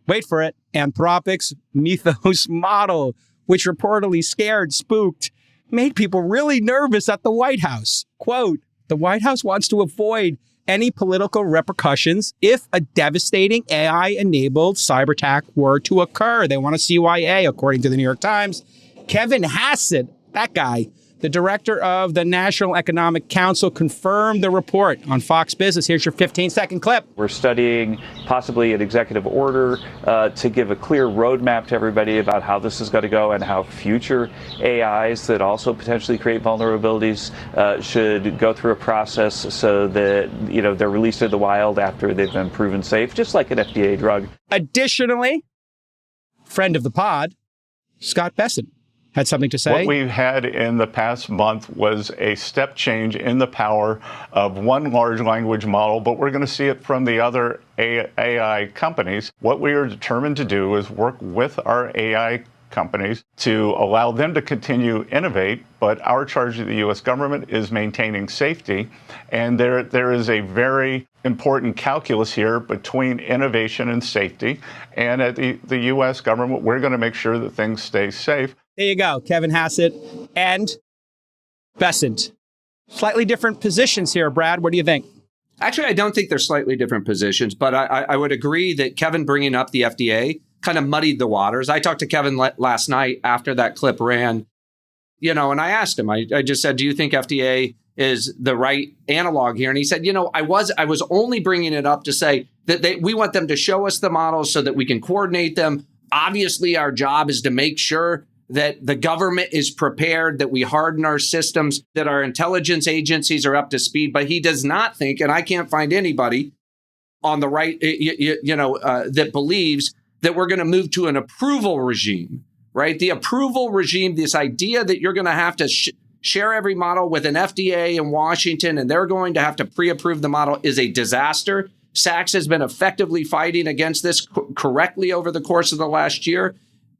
Speaker 4: wait for it, Anthropic's Mythos model, which reportedly scared, spooked, made people really nervous at the White House. Quote, the White House wants to avoid any political repercussions if a devastating AI-enabled cyber attack were to occur. They want a CYA, according to the New York Times. Kevin Hassett, that guy, the director of the National Economic Council, confirmed the report on Fox Business. Here's your 15-second clip.
Speaker 9: We're studying possibly an executive order to give a clear roadmap to everybody about how this is going to go and how future AIs that also potentially create vulnerabilities should go through a process so that, you know, they're released to the wild after they've been proven safe, just like an FDA drug.
Speaker 4: Additionally, friend of the pod, Scott Besson, had something to say.
Speaker 10: What we had in the past month was a step change in the power of one large language model, but we're going to see it from the other AI companies. What we are determined to do is work with our AI companies to allow them to continue innovate, but our charge of the U.S. government is maintaining safety. And there is a very important calculus here between innovation and safety. And at the U.S. government, we're going to make sure that things stay safe.
Speaker 4: There you go, Kevin Hassett and Besant. Slightly different positions here, Brad. What do you think?
Speaker 7: Actually, I don't think they're slightly different positions, but I would agree that Kevin bringing up the FDA kind of muddied the waters. I talked to Kevin last night after that clip ran, and I asked him, I just said, do you think FDA is the right analog here? And he said, I was only bringing it up to say that we want them to show us the models so that we can coordinate them. Obviously, our job is to make sure that the government is prepared, that we harden our systems, that our intelligence agencies are up to speed. But he does not think, and I can't find anybody on the right, that believes that we're going to move to an approval regime, right? The approval regime, this idea that you're going to have to share every model with an FDA in Washington, and they're going to have to pre-approve the model, is a disaster. Sachs has been effectively fighting against this correctly over the course of the last year.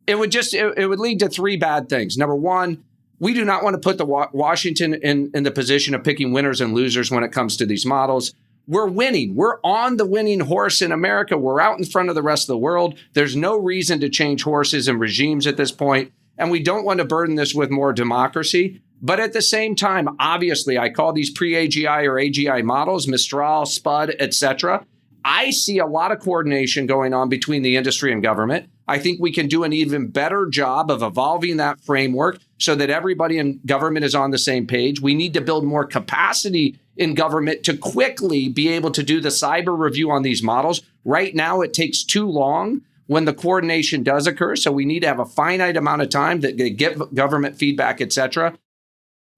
Speaker 7: It would lead to 3 bad things. Number one, we do not want to put the Washington in the position of picking winners and losers when it comes to these models. We're winning. We're on the winning horse in America. We're out in front of the rest of the world. There's no reason to change horses and regimes at this point. And we don't want to burden this with more democracy. But at the same time, obviously, I call these pre-AGI or AGI models, Mistral, Spud, etc. I see a lot of coordination going on between the industry and government. I think we can do an even better job of evolving that framework so that everybody in government is on the same page. We need to build more capacity in government to quickly be able to do the cyber review on these models. Right now, it takes too long when the coordination does occur. So we need to have a finite amount of time that they get government feedback, et cetera.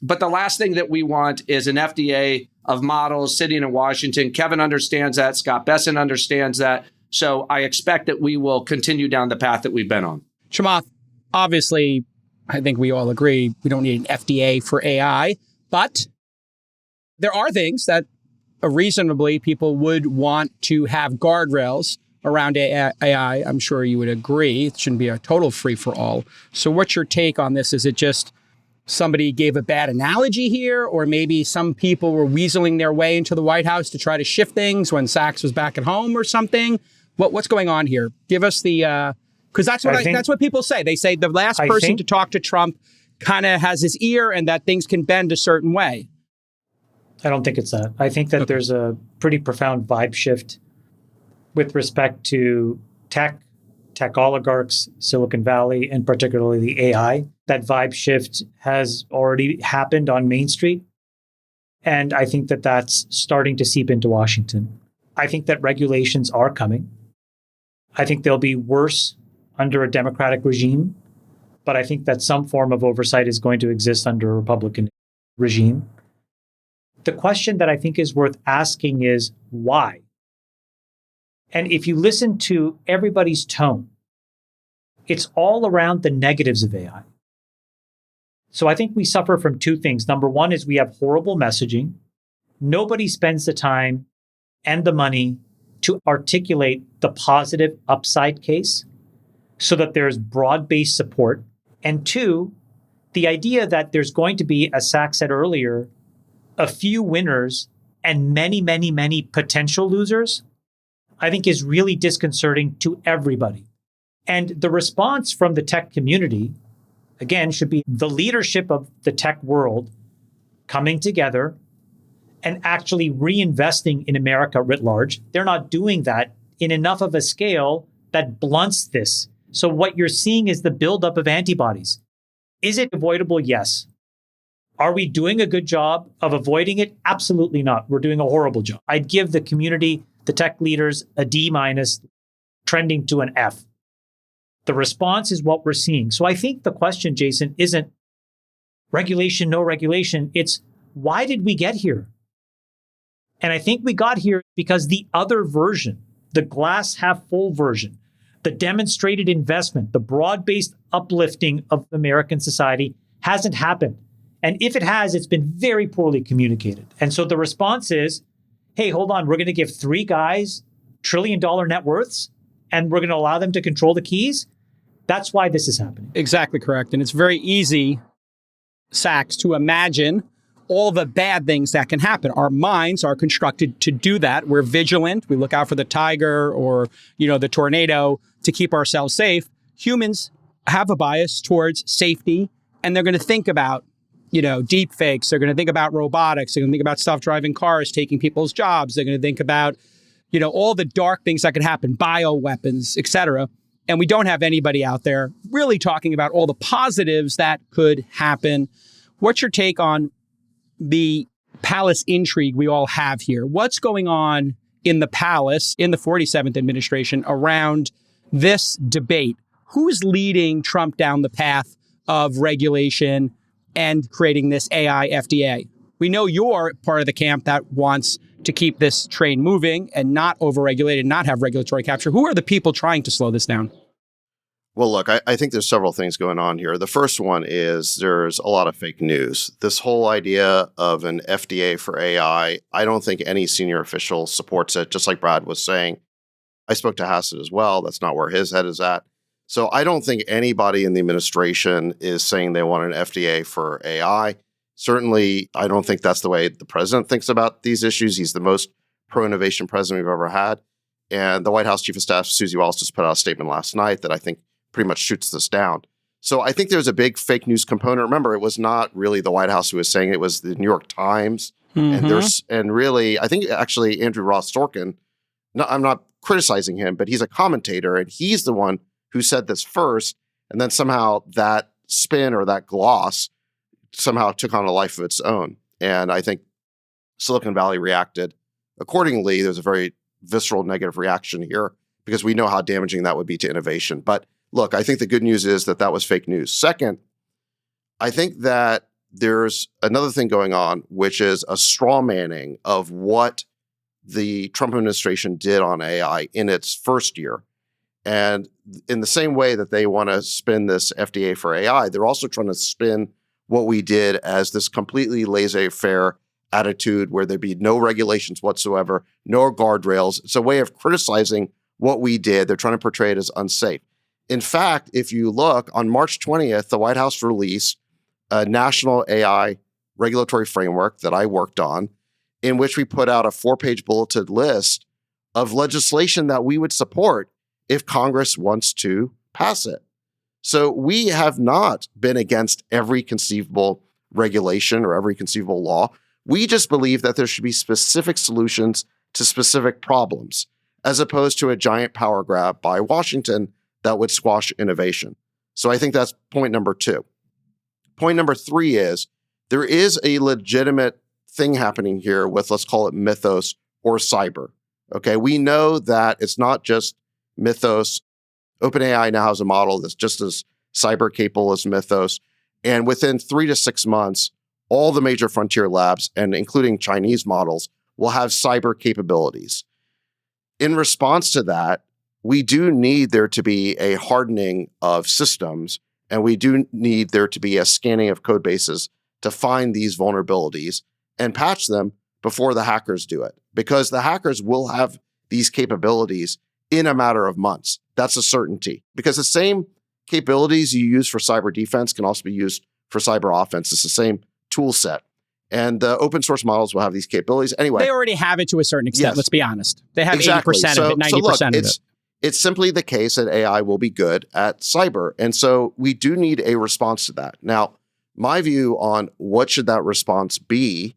Speaker 7: But the last thing that we want is an FDA of models sitting in Washington. Kevin understands that. Scott Besson understands that. So I expect that we will continue down the path that we've been on.
Speaker 4: Chamath, obviously, I think we all agree we don't need an FDA for AI, but there are things that reasonably people would want to have guardrails around AI. I'm sure you would agree. It shouldn't be a total free-for-all. So what's your take on this? Is it just somebody gave a bad analogy here, or maybe some people were weaseling their way into the White House to try to shift things when Sachs was back at home or something? What's going on here? Give us the, because that's what people say. They say the last person to talk to Trump kind of has his ear and that things can bend a certain way.
Speaker 3: I don't think it's that. I think that there's a pretty profound vibe shift with respect to tech oligarchs, Silicon Valley, and particularly the AI. That vibe shift has already happened on Main Street. And I think that that's starting to seep into Washington. I think that regulations are coming. I think they'll be worse under a Democratic regime, but I think that some form of oversight is going to exist under a Republican regime. The question that I think is worth asking is why? And if you listen to everybody's tone, it's all around the negatives of AI. So I think we suffer from two things. Number one is we have horrible messaging. Nobody spends the time and the money to articulate the positive upside case so that there's broad-based support. And two, the idea that there's going to be, as Sachs said earlier, a few winners and many, many, many potential losers, I think is really disconcerting to everybody. And the response from the tech community, again, should be the leadership of the tech world coming together and actually reinvesting in America writ large. They're not doing that in enough of a scale that blunts this. So what you're seeing is the buildup of antibodies. Is it avoidable? Yes. Are we doing a good job of avoiding it? Absolutely not. We're doing a horrible job. I'd give the community, the tech leaders, a D-, trending to an F. The response is what we're seeing. So I think the question, Jason, isn't regulation, no regulation. It's why did we get here? And I think we got here because the other version, the glass half full version, the demonstrated investment, the broad-based uplifting of American society hasn't happened. And if it has, it's been very poorly communicated. And so the response is, hey, hold on, we're going to give three guys $1 trillion net worths and we're going to allow them to control the keys. That's why this is happening.
Speaker 4: Exactly correct. And it's very easy, Sachs, to imagine all the bad things that can happen. Our minds are constructed to do that. We're vigilant. We look out for the tiger or, the tornado to keep ourselves safe. Humans have a bias towards safety, and they're going to think about, deep fakes. They're going to think about robotics. They're going to think about self-driving cars taking people's jobs. They're going to think about, all the dark things that could happen, bioweapons, et cetera. And we don't have anybody out there really talking about all the positives that could happen. What's your take on the palace intrigue we all have here? What's going on in the palace, in the 47th administration, around this debate? Who's leading Trump down the path of regulation and creating this AI FDA? We know you're part of the camp that wants to keep this train moving and not overregulate and not have regulatory capture. Who are the people trying to slow this down?
Speaker 1: Well, look, I think there's several things going on here. The first one is there's a lot of fake news. This whole idea of an FDA for AI, I don't think any senior official supports it, just like Brad was saying. I spoke to Hassett as well. That's not where his head is at. So I don't think anybody in the administration is saying they want an FDA for AI. Certainly, I don't think that's the way the president thinks about these issues. He's the most pro-innovation president we've ever had. And the White House Chief of Staff, Susie Wallace, just put out a statement last night that I think pretty much shoots this down. So I think there's a big fake news component. Remember, it was not really the White House who was saying it, was the New York Times. And really, I think actually Andrew Ross Sorkin, I'm not criticizing him, but he's a commentator and he's the one who said this first. And then somehow that spin or that gloss somehow took on a life of its own. And I think Silicon Valley reacted accordingly. There's a very visceral negative reaction here because we know how damaging that would be to innovation. But look, I think the good news is that was fake news. Second, I think that there's another thing going on, which is a straw manning of what the Trump administration did on AI in its first year. And in the same way that they want to spin this FDA for AI, they're also trying to spin what we did as this completely laissez-faire attitude where there'd be no regulations whatsoever, no guardrails. It's a way of criticizing what we did. They're trying to portray it as unsafe. In fact, if you look, on March 20th, the White House released a national AI regulatory framework that I worked on, in which we put out a 4-page bulleted list of legislation that we would support if Congress wants to pass it. So we have not been against every conceivable regulation or every conceivable law. We just believe that there should be specific solutions to specific problems, as opposed to a giant power grab by Washington that would squash innovation. So I think that's point number 2. Point number 3 is there is a legitimate thing happening here with, let's call it mythos or cyber. Okay, we know that it's not just mythos. OpenAI now has a model that's just as cyber capable as mythos. And within 3 to 6 months, all the major frontier labs, and including Chinese models, will have cyber capabilities. In response to that, we do need there to be a hardening of systems, and we do need there to be a scanning of code bases to find these vulnerabilities and patch them before the hackers do it, because the hackers will have these capabilities in a matter of months. That's a certainty, because the same capabilities you use for cyber defense can also be used for cyber offense. It's the same tool set. And the open source models will have these capabilities. Anyway,
Speaker 4: they already have it to a certain extent,
Speaker 1: yes.
Speaker 4: Let's be honest. They have
Speaker 1: Exactly.
Speaker 4: 80% of it, 90% of it.
Speaker 1: It's simply the case that AI will be good at cyber. And so we do need a response to that. Now, my view on what should that response be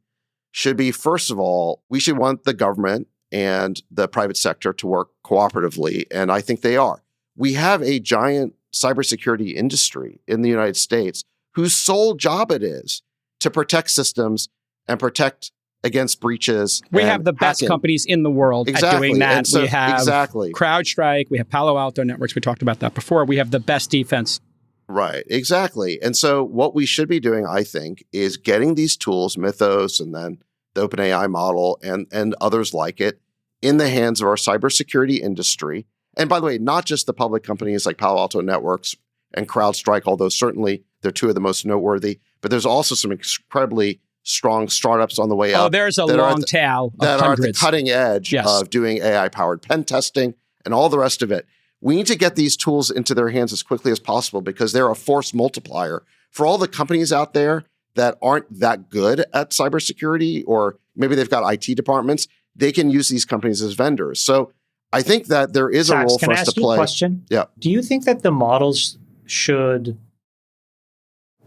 Speaker 1: should be, first of all, we should want the government and the private sector to work cooperatively. And I think they are. We have a giant cybersecurity industry in the United States whose sole job it is to protect systems and protect against breaches.
Speaker 4: We have the best companies in the world at doing that.
Speaker 1: So,
Speaker 4: we have
Speaker 1: exactly.
Speaker 4: CrowdStrike, we have Palo Alto Networks, we talked about that before. We have the best defense.
Speaker 1: Right, exactly. And so what we should be doing, I think, is getting these tools, Mythos and then the OpenAI model and others like it, in the hands of our cybersecurity industry. And by the way, not just the public companies like Palo Alto Networks and CrowdStrike, although certainly they're two of the most noteworthy, but there's also some incredibly strong startups on the way up.
Speaker 4: Oh, there's a long tail of
Speaker 1: that
Speaker 4: hundreds.
Speaker 1: are at the cutting edge of doing AI-powered pen testing and all the rest of it. We need to get these tools into their hands as quickly as possible, because they're a force multiplier for all the companies out there that aren't that good at cybersecurity, or maybe they've got IT departments. They can use these companies as vendors. So I think that there is a role for us to play.
Speaker 3: Can I ask you a question?
Speaker 1: Yeah.
Speaker 3: Do you think that the models should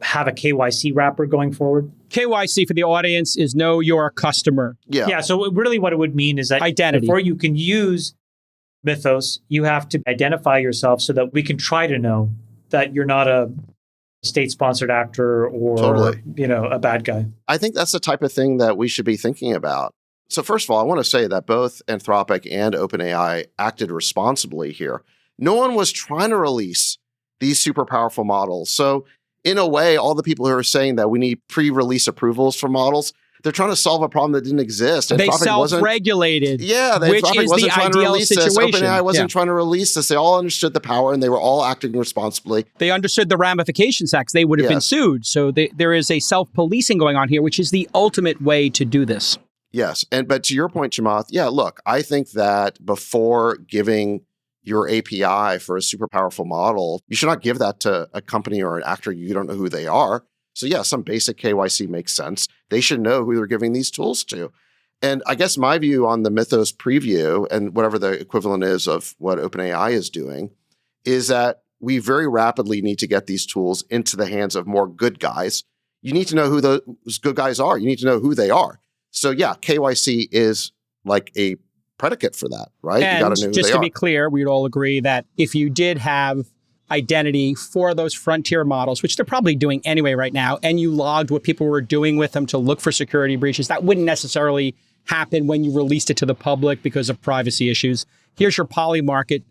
Speaker 3: have a KYC wrapper going forward?
Speaker 4: KYC, for the audience, is know your customer.
Speaker 1: Yeah.
Speaker 3: Yeah. So really what it would mean is that
Speaker 4: identity.
Speaker 3: Before you can use Mythos, you have to identify yourself so that we can try to know that you're not a state-sponsored actor or a bad guy.
Speaker 1: I think that's the type of thing that we should be thinking about. So first of all, I want to say that both Anthropic and OpenAI acted responsibly here. No one was trying to release these super powerful models. So in a way, all the people who are saying that we need pre-release approvals for models, they're trying to solve a problem that didn't exist.
Speaker 4: They self-regulated.
Speaker 1: Yeah,
Speaker 4: which is the ideal situation.
Speaker 1: OpenAI wasn't trying to release this. They all understood the power and they were all acting responsibly.
Speaker 4: They understood the ramifications, they would have been sued. So there is a self-policing going on here, which is the ultimate way to do this.
Speaker 1: Yes. But to your point, Chamath, look, I think that before giving your API for a super powerful model, you should not give that to a company or an actor you don't know who they are. So some basic KYC makes sense. They should know who they're giving these tools to. And I guess my view on the Mythos preview and whatever the equivalent is of what OpenAI is doing is that we very rapidly need to get these tools into the hands of more good guys. You need to know who those good guys are. You need to know who they are. So KYC is like a predicate for that, right?
Speaker 4: And
Speaker 1: you got to know who
Speaker 4: just
Speaker 1: they
Speaker 4: to
Speaker 1: are.
Speaker 4: be clear, we'd all agree that if you did have identity for those frontier models, which they're probably doing anyway right now, and you logged what people were doing with them to look for security breaches, that wouldn't necessarily happen when you released it to the public because of privacy issues. Here's your Poly market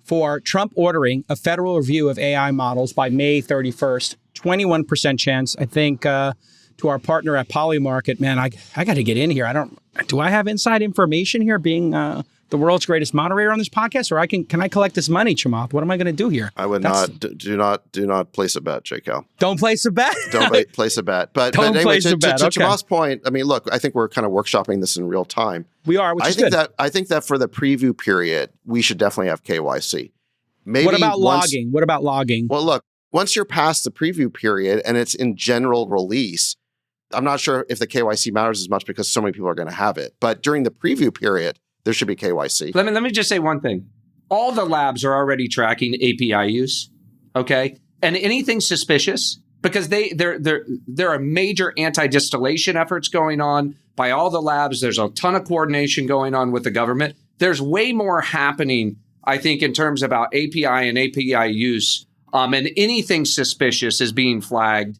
Speaker 4: for Trump ordering a federal review of AI models by May 31st, 21% chance. I think to our partner at Poly Market, man, I got to get in here. Do I have inside information here being the world's greatest moderator on this podcast, or can I collect this money, Chamath? What am I going to do here?
Speaker 1: I would do not place a bet, J.Cal.
Speaker 4: Don't place a bet?
Speaker 1: Don't place a bet. But
Speaker 4: anyway,
Speaker 1: place a bet. To
Speaker 4: okay.
Speaker 1: Chamath's point, I mean, look, I think we're kind of workshopping this in real time.
Speaker 4: We are, which is good.
Speaker 1: I think that for the preview period, we should definitely have KYC. Maybe
Speaker 4: What about logging?
Speaker 1: Well, look, once you're past the preview period and it's in general release, I'm not sure if the KYC matters as much because so many people are going to have it. But during the preview period, there should be KYC.
Speaker 7: Let me just say one thing. All the labs are already tracking API use, okay? And anything suspicious, because there are major anti-distillation efforts going on by all the labs. There's a ton of coordination going on with the government. There's way more happening, I think, in terms about API and API use. And anything suspicious is being flagged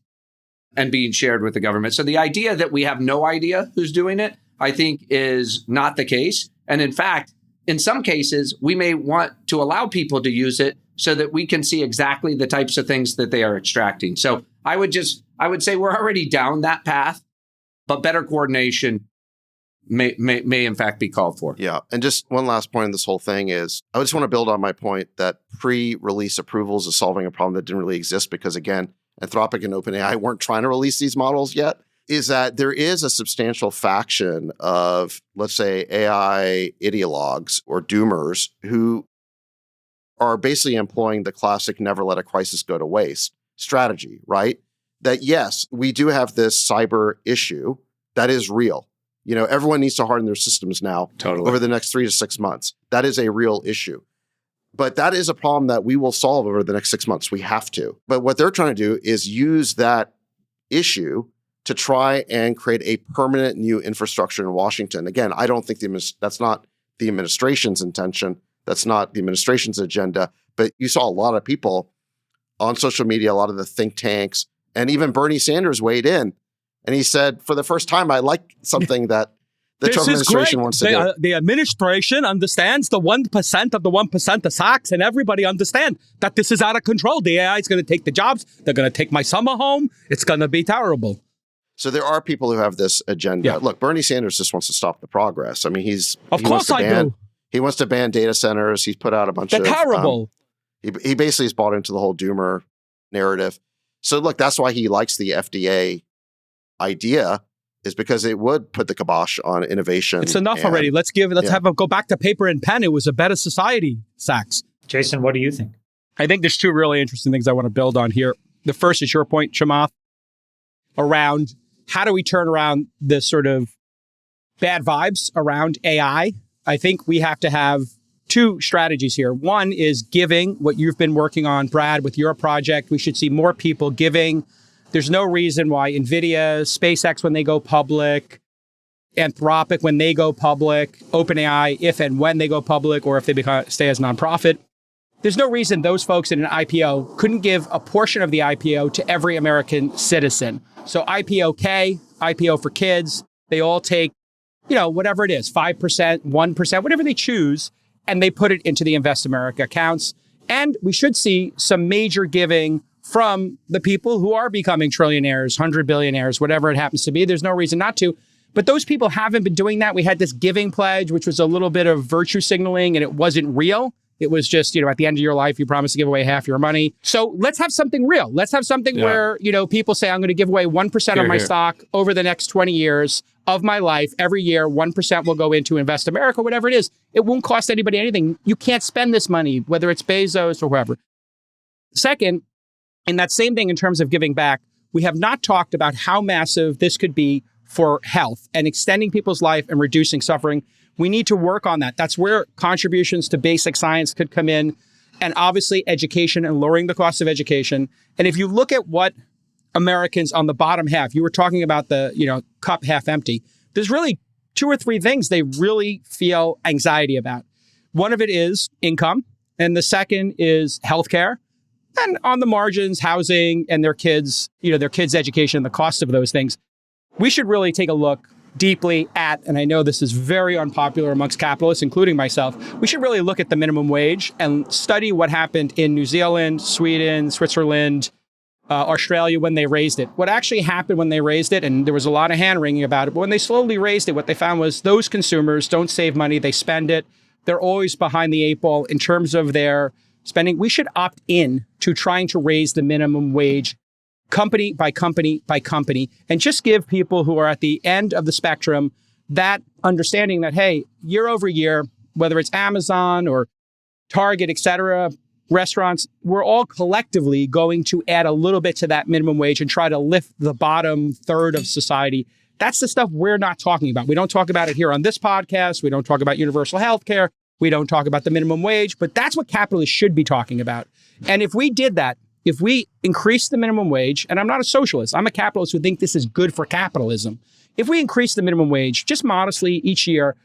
Speaker 7: and being shared with the government. So the idea that we have no idea who's doing it, I think, is not the case. And in fact, in some cases, we may want to allow people to use it so that we can see exactly the types of things that they are extracting. So I would say we're already down that path, but better coordination may in fact be called for.
Speaker 1: Yeah. And just one last point in this whole thing is, I just want to build on my point that pre-release approvals is solving a problem that didn't really exist because, again, Anthropic and OpenAI weren't trying to release these models yet, is that there is a substantial faction of, let's say, AI ideologues or doomers who are basically employing the classic never let a crisis go to waste strategy, right? That yes, we do have this cyber issue that is real. Everyone needs to harden their systems now over the next 3 to 6 months. That is a real issue. But that is a problem that we will solve over the next 6 months. We have to. But what they're trying to do is use that issue to try and create a permanent new infrastructure in Washington. Again, I don't think that's not the administration's intention. That's not the administration's agenda. But you saw a lot of people on social media, a lot of the think tanks, and even Bernie Sanders weighed in. And he said, for the first time, I like something that the Trump administration wants to do.
Speaker 4: The administration understands the 1% of the 1% attacks, and everybody understands that this is out of control. The AI is going to take the jobs. They're going to take my summer home. It's going to be terrible.
Speaker 1: So there are people who have this agenda. Yeah. Look, Bernie Sanders just wants to stop the progress. I mean, he wants to ban data centers. He's put out a bunch of...
Speaker 4: They're terrible.
Speaker 1: He basically has bought into the whole doomer narrative. So look, that's why he likes the FDA idea, is because it would put the kibosh on innovation.
Speaker 4: It's enough already. Let's go back to paper and pen. It was a better society, Sachs.
Speaker 3: Jason, what do you think?
Speaker 4: I think there's two really interesting things I want to build on here. The first is your point, Chamath, around how do we turn around this sort of bad vibes around AI? I think we have to have two strategies here. One is giving, what you've been working on, Brad, with your project. We should see more people giving. There's no reason why NVIDIA, SpaceX, when they go public, Anthropic, when they go public, OpenAI, if and when they go public, or if they stay as nonprofit, there's no reason those folks in an IPO couldn't give a portion of the IPO to every American citizen. So IPO-K, IPO for kids, they all take, whatever it is, 5%, 1%, whatever they choose, and they put it into the Invest America accounts. And we should see some major giving from the people who are becoming trillionaires, 100 billionaires, whatever it happens to be. There's no reason not to. But those people haven't been doing that. We had this giving pledge, which was a little bit of virtue signaling, and it wasn't real. It was just, at the end of your life, you promise to give away half your money. So let's have something real. Let's have something where, people say, I'm going to give away 1% of my stock over the next 20 years of my life. Every year, 1% will go into Invest America, whatever it is. It won't cost anybody anything. You can't spend this money, whether it's Bezos or whoever. Second, in that same thing in terms of giving back, we have not talked about how massive this could be for health and extending people's life and reducing suffering. We need to work on that. That's where contributions to basic science could come in, and obviously education and lowering the cost of education. And if you look at what Americans on the bottom half, you were talking about the cup half empty, there's really 2 or 3 things they really feel anxiety about. One of it is income, and the second is healthcare. And on the margins, housing and their kids' education, the cost of those things. We should really take a look deeply at, and I know this is very unpopular amongst capitalists, including myself, we should really look at the minimum wage and study what happened in New Zealand, Sweden, Switzerland, Australia when they raised it. What actually happened when they raised it, and there was a lot of hand-wringing about it, but when they slowly raised it, what they found was those consumers don't save money, they spend it. They're always behind the 8 ball in terms of their spending. We should opt in to trying to raise the minimum wage company by company by company, and just give people who are at the end of the spectrum that understanding that, hey, year over year, whether it's Amazon or Target, et cetera, restaurants, we're all collectively going to add a little bit to that minimum wage and try to lift the bottom third of society. That's the stuff we're not talking about. We don't talk about it here on this podcast. We don't talk about universal health care. We don't talk about the minimum wage, but that's what capitalists should be talking about. And if we did that, if we increase the minimum wage, and I'm not a socialist, I'm a capitalist who think this is good for capitalism. If we increase the minimum wage just modestly each year,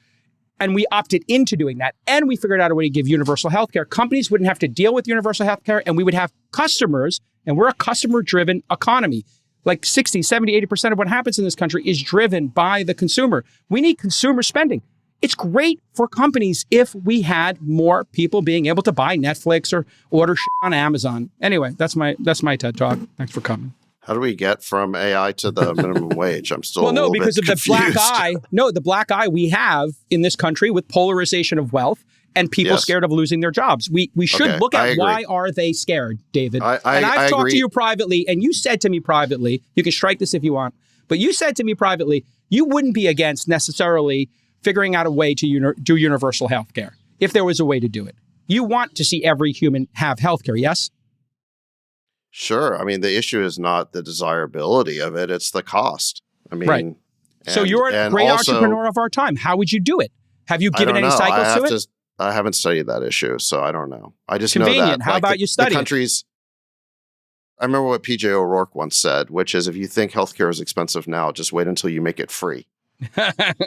Speaker 4: and we opted into doing that, and we figured out a way to give universal health care, companies wouldn't have to deal with universal health care, and we would have customers, and we're a customer-driven economy. Like 60, 70, 80% of what happens in this country is driven by the consumer. We need consumer spending. It's great for companies if we had more people being able to buy Netflix or order shit on Amazon. Anyway, that's my TED Talk. Thanks for coming.
Speaker 1: How do we get from AI to the minimum wage? I'm still
Speaker 4: because of
Speaker 1: confused.
Speaker 4: the black eye. No, the black eye we have in this country with polarization of wealth and people scared of losing their jobs. We should look at why are they scared, David. I've talked
Speaker 1: agree.
Speaker 4: to you privately, and you said to me privately, you can strike this if you want, but you said to me privately, you wouldn't be against necessarily figuring out a way to do universal health care if there was a way to do it. You want to see every human have health care, yes?
Speaker 1: Sure. I mean, the issue is not the desirability of it, it's the cost. I mean,
Speaker 4: right. So you're a great entrepreneur of our time. How would you do it? Have you given any cycles to it?
Speaker 1: I haven't studied that issue, so I don't know. I just
Speaker 4: Convenient.
Speaker 1: know that.
Speaker 4: How about you study
Speaker 1: it? I remember what PJ O'Rourke once said, which is if you think healthcare is expensive now, just wait until you make it free.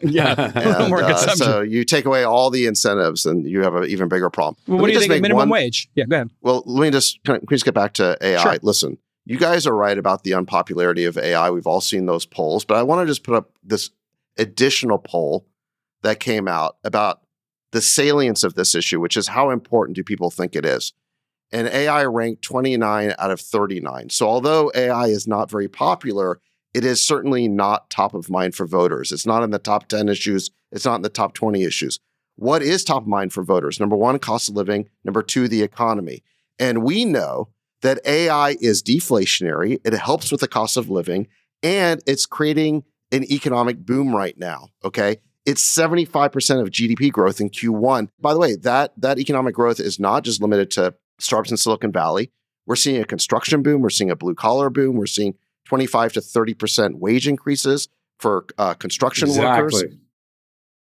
Speaker 4: Yeah, a little more consumption.
Speaker 1: So you take away all the incentives and you have an even bigger problem.
Speaker 4: Well, what do you think of minimum wage? Yeah, go ahead.
Speaker 1: Well, let me just get back to AI.
Speaker 4: Sure.
Speaker 1: Listen, you guys are right about the unpopularity of AI. We've all seen those polls, but I want to just put up this additional poll that came out about the salience of this issue, which is how important do people think it is? And AI ranked 29 out of 39. So although AI is not very popular, it is certainly not top of mind for voters. It's not in the top 10 issues. It's not in the top 20 issues. What is top of mind for voters? Number one, cost of living. Number two, the economy. And we know that AI is deflationary. It helps with the cost of living, and it's creating an economic boom right now, okay? It's 75% of GDP growth in Q1. By the way, that economic growth is not just limited to startups in Silicon Valley. We're seeing a construction boom. We're seeing a blue collar boom. We're seeing 25 to 30% wage increases for construction workers,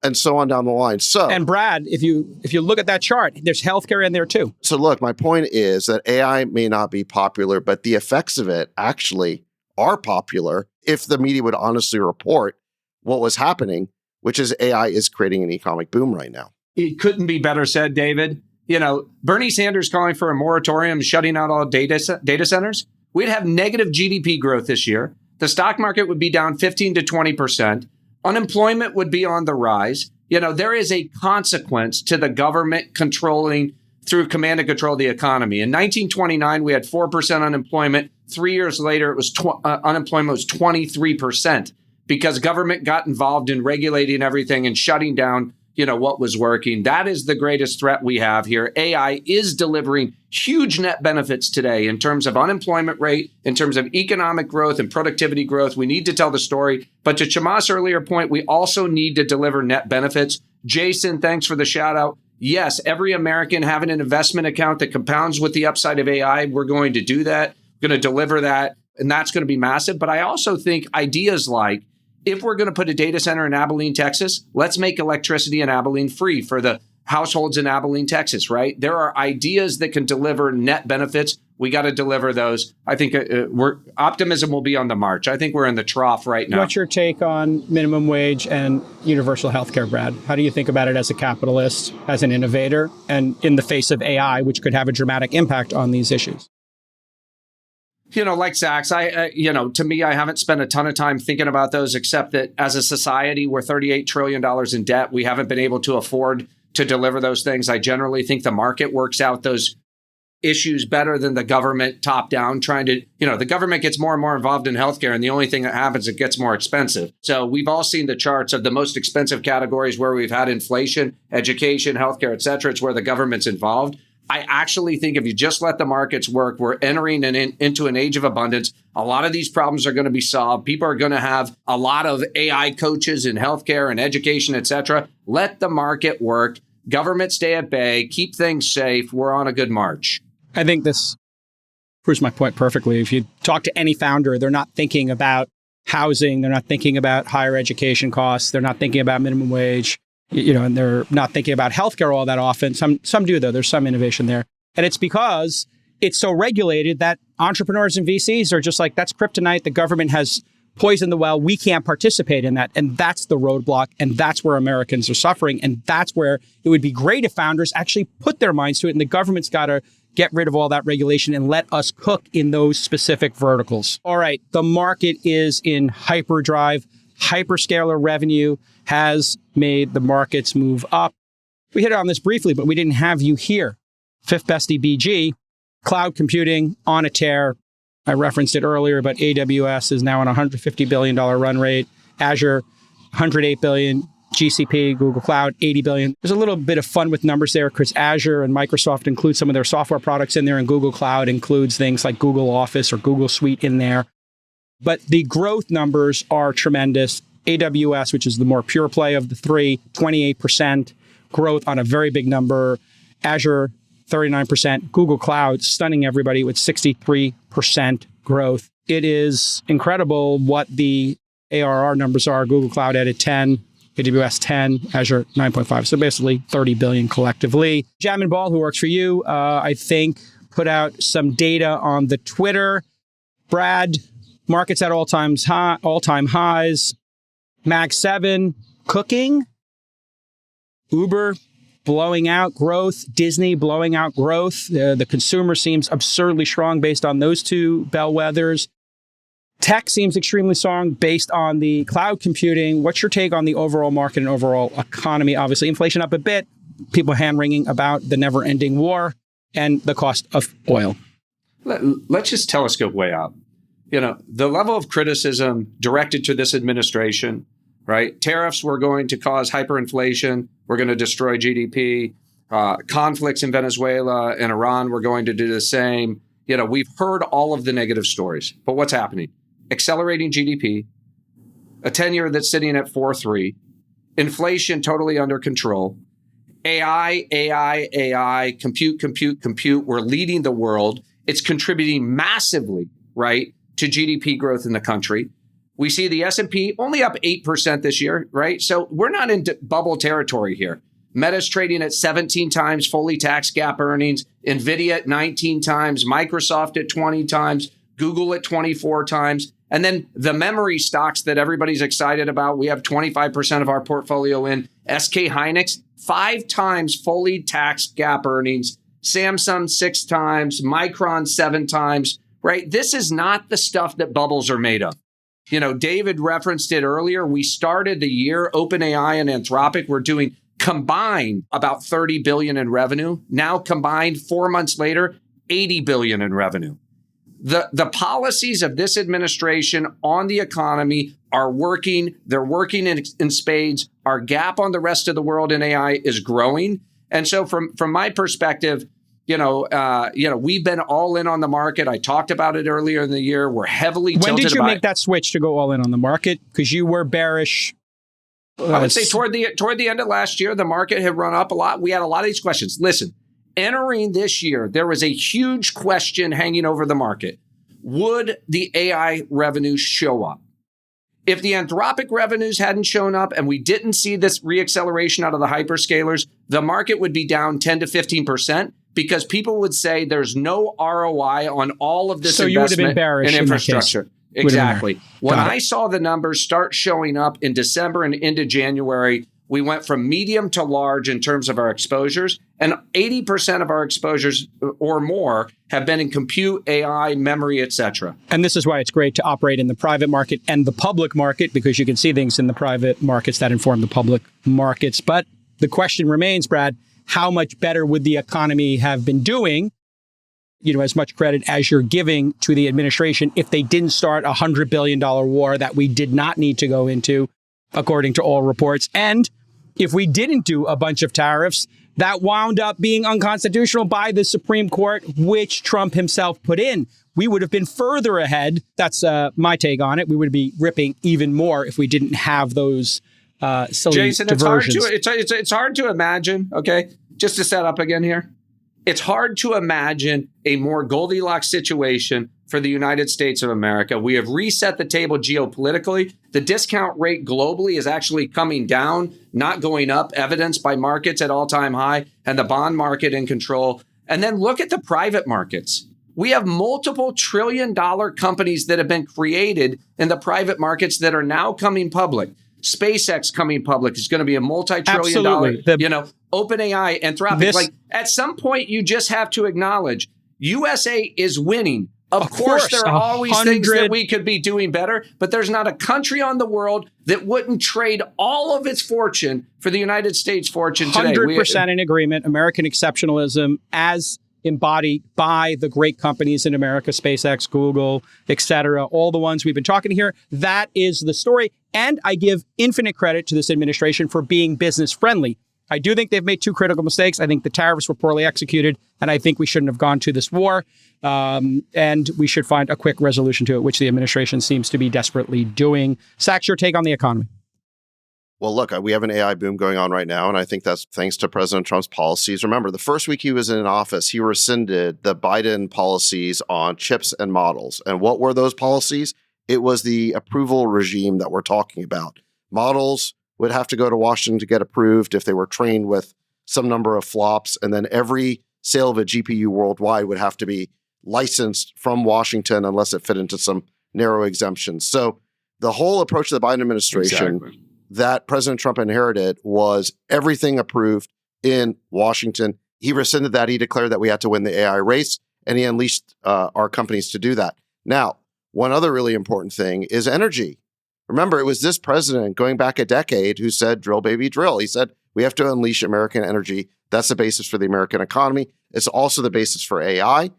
Speaker 1: and so on down the line. So,
Speaker 4: and Brad, if you look at that chart, there's healthcare in there too.
Speaker 1: So look, my point is that AI may not be popular, but the effects of it actually are popular if the media would honestly report what was happening, which is AI is creating an economic boom right now.
Speaker 7: It couldn't be better said, David. You know, Bernie Sanders calling for a moratorium, shutting out all data centers. We'd have negative GDP growth this year. The stock market would be down 15 to 20%. Unemployment would be on the rise. You know, there is a consequence to the government controlling through command and control the economy. In 1929, we had 4% unemployment. 3 years later, it was unemployment was 23% because government got involved in regulating everything and shutting down, you know, what was working. That is the greatest threat we have here. AI is delivering huge net benefits today in terms of unemployment rate, in terms of economic growth and productivity growth. We need to tell the story. But to Chamath's earlier point, we also need to deliver net benefits. Jason, thanks for the shout out. Yes, every American having an investment account that compounds with the upside of AI. We're going to do that. We're going to deliver that. And that's going to be massive. But I also think ideas like, if we're going to put a data center in Abilene, Texas, let's make electricity in Abilene free for the households in Abilene, Texas, right? There are ideas that can deliver net benefits. We got to deliver those. I think optimism will be on the march. I think we're in the trough right now.
Speaker 4: What's your take on minimum wage and universal health care, Brad? How do you think about it as a capitalist, as an innovator, and in the face of AI, which could have a dramatic impact on these issues?
Speaker 7: You know, like Sachs, to me, I haven't spent a ton of time thinking about those, except that as a society, we're $38 trillion in debt. We haven't been able to afford to deliver those things. I generally think the market works out those issues better than the government top down trying to, the government gets more and more involved in healthcare. And the only thing that happens, it gets more expensive. So we've all seen the charts of the most expensive categories where we've had inflation, education, healthcare, et cetera. It's where the government's involved. I actually think if you just let the markets work, we're entering into an age of abundance. A lot of these problems are going to be solved. People are going to have a lot of AI coaches in healthcare and education, et cetera. Let the market work. Government stay at bay. Keep things safe. We're on a good march.
Speaker 4: I think this proves my point perfectly. If you talk to any founder, they're not thinking about housing. They're not thinking about higher education costs. They're not thinking about minimum wage, and they're not thinking about healthcare all that often. Some do, though. There's some innovation there. And it's because it's so regulated that entrepreneurs and VCs are just like, that's kryptonite. The government has poisoned the well. We can't participate in that. And that's the roadblock. And that's where Americans are suffering. And that's where it would be great if founders actually put their minds to it. And the government's got to get rid of all that regulation and let us cook in those specific verticals. All right. The market is in hyperdrive. Hyperscaler revenue has made the markets move up. We hit on this briefly, but we didn't have you here. Fifth Bestie BG, cloud computing on a tear. I referenced it earlier, but AWS is now on a $150 billion run rate. Azure, $108 billion. GCP, Google Cloud, $80 billion. There's a little bit of fun with numbers there because Azure and Microsoft include some of their software products in there, and Google Cloud includes things like Google Office or Google Suite in there. But the growth numbers are tremendous. AWS, which is the more pure play of the three, 28% growth on a very big number. Azure, 39%. Google Cloud, stunning everybody with 63% growth. It is incredible what the ARR numbers are. Google Cloud added 10, AWS 10, Azure 9.5. So basically 30 billion collectively. Jamin Ball, who works for you, I think put out some data on the Twitter. Brad, markets at all-time highs. Mag 7 cooking. Uber blowing out growth. Disney blowing out growth. The consumer seems absurdly strong based on those two bellwethers. Tech seems extremely strong based on the cloud computing. What's your take on the overall market and overall economy? Obviously, inflation up a bit. People hand-wringing about the never-ending war and the cost of oil.
Speaker 7: Let's just telescope way up. The level of criticism directed to this administration, right? Tariffs were going to cause hyperinflation. We're going to destroy GDP. Conflicts in Venezuela and Iran were going to do the same. We've heard all of the negative stories, but what's happening? Accelerating GDP, a 10-year that's sitting at 4.3, inflation totally under control, AI, compute. We're leading the world. It's contributing massively, right, to GDP growth in the country. We see the S&P only up 8% this year, right? So we're not in bubble territory here. Meta's trading at 17 times fully taxed GAAP earnings, NVIDIA at 19 times, Microsoft at 20 times, Google at 24 times. And then the memory stocks that everybody's excited about, we have 25% of our portfolio in. SK Hynix, 5 times fully taxed GAAP earnings, Samsung 6 times, Micron 7 times, right? This is not the stuff that bubbles are made of. David referenced it earlier. We started the year, OpenAI and Anthropic were doing combined about $30 billion in revenue. Now combined 4 months later, $80 billion in revenue. The policies of this administration on the economy are working. They're working in spades. Our gap on the rest of the world in AI is growing. And so from my perspective, we've been all in on the market. I talked about it earlier in the year. We're heavily tilted.
Speaker 4: When did you make that switch to go all in on the market? Because you were bearish.
Speaker 7: I would say toward the end of last year, the market had run up a lot. We had a lot of these questions. Listen, entering this year, there was a huge question hanging over the market. Would the AI revenues show up? If the Anthropic revenues hadn't shown up and we didn't see this reacceleration out of the hyperscalers, the market would be down 10 to 15% because people would say there's no ROI on all of this investment in infrastructure. Exactly. When I saw the numbers start showing up in December and into January, we went from medium to large in terms of our exposures, and 80% of our exposures or more have been in compute, AI, memory, etc.
Speaker 4: And this is why it's great to operate in the private market and the public market, because you can see things in the private markets that inform the public markets. But the question remains, Brad, how much better would the economy have been doing? As much credit as you're giving to the administration if they didn't start a $100 billion war that we did not need to go into, according to all reports. And if we didn't do a bunch of tariffs that wound up being unconstitutional by the Supreme Court, which Trump himself put in, we would have been further ahead. That's my take on it. We would be ripping even more if we didn't have those silly
Speaker 7: Jason,
Speaker 4: diversions.
Speaker 7: it's hard to imagine, okay, just to set up again here. It's hard to imagine a more Goldilocks situation for the United States of America. We have reset the table geopolitically. The discount rate globally is actually coming down, not going up, evidenced by markets at all-time high and the bond market in control. And then look at the private markets. We have multiple trillion-dollar companies that have been created in the private markets that are now coming public. SpaceX coming public is going to be a multi-trillion-dollar, OpenAI, Anthropic. At some point, you just have to acknowledge USA is winning. Of course, there are always things that we could be doing better, but there's not a country on the world that wouldn't trade all of its fortune for the United States fortune today.
Speaker 4: 100% in agreement. American exceptionalism as embodied by the great companies in America, SpaceX, Google, et cetera, all the ones we've been talking here. That is the story. And I give infinite credit to this administration for being business friendly. I do think they've made two critical mistakes. I think the tariffs were poorly executed, and I think we shouldn't have gone to this war. And we should find a quick resolution to it, which the administration seems to be desperately doing. Sachs, your take on the economy?
Speaker 1: Well, look, we have an AI boom going on right now, and I think that's thanks to President Trump's policies. Remember, the first week he was in office, he rescinded the Biden policies on chips and models. And what were those policies? It was the approval regime that we're talking about. Models would have to go to Washington to get approved if they were trained with some number of flops, and then every sale of a GPU worldwide would have to be licensed from Washington unless it fit into some narrow exemptions. So the whole approach of the Biden administration that President Trump inherited was everything approved in Washington. He rescinded that. He declared that we had to win the AI race, and he unleashed our companies to do that. Now, one other really important thing is energy. Remember, it was this president going back a decade who said, drill, baby, drill. He said, we have to unleash American energy. That's the basis for the American economy. It's also the basis for AI.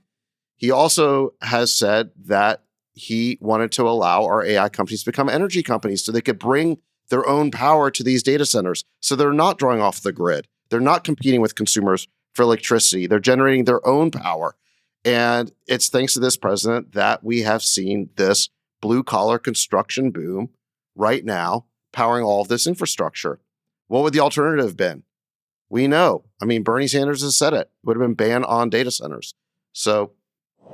Speaker 1: He also has said that he wanted to allow our AI companies to become energy companies so they could bring their own power to these data centers. So they're not drawing off the grid. They're not competing with consumers for electricity. They're generating their own power. And it's thanks to this president that we have seen this blue-collar construction boom right now, powering all of this infrastructure. What would the alternative have been? We know. I mean, Bernie Sanders has said it. Would have been banned on data centers. So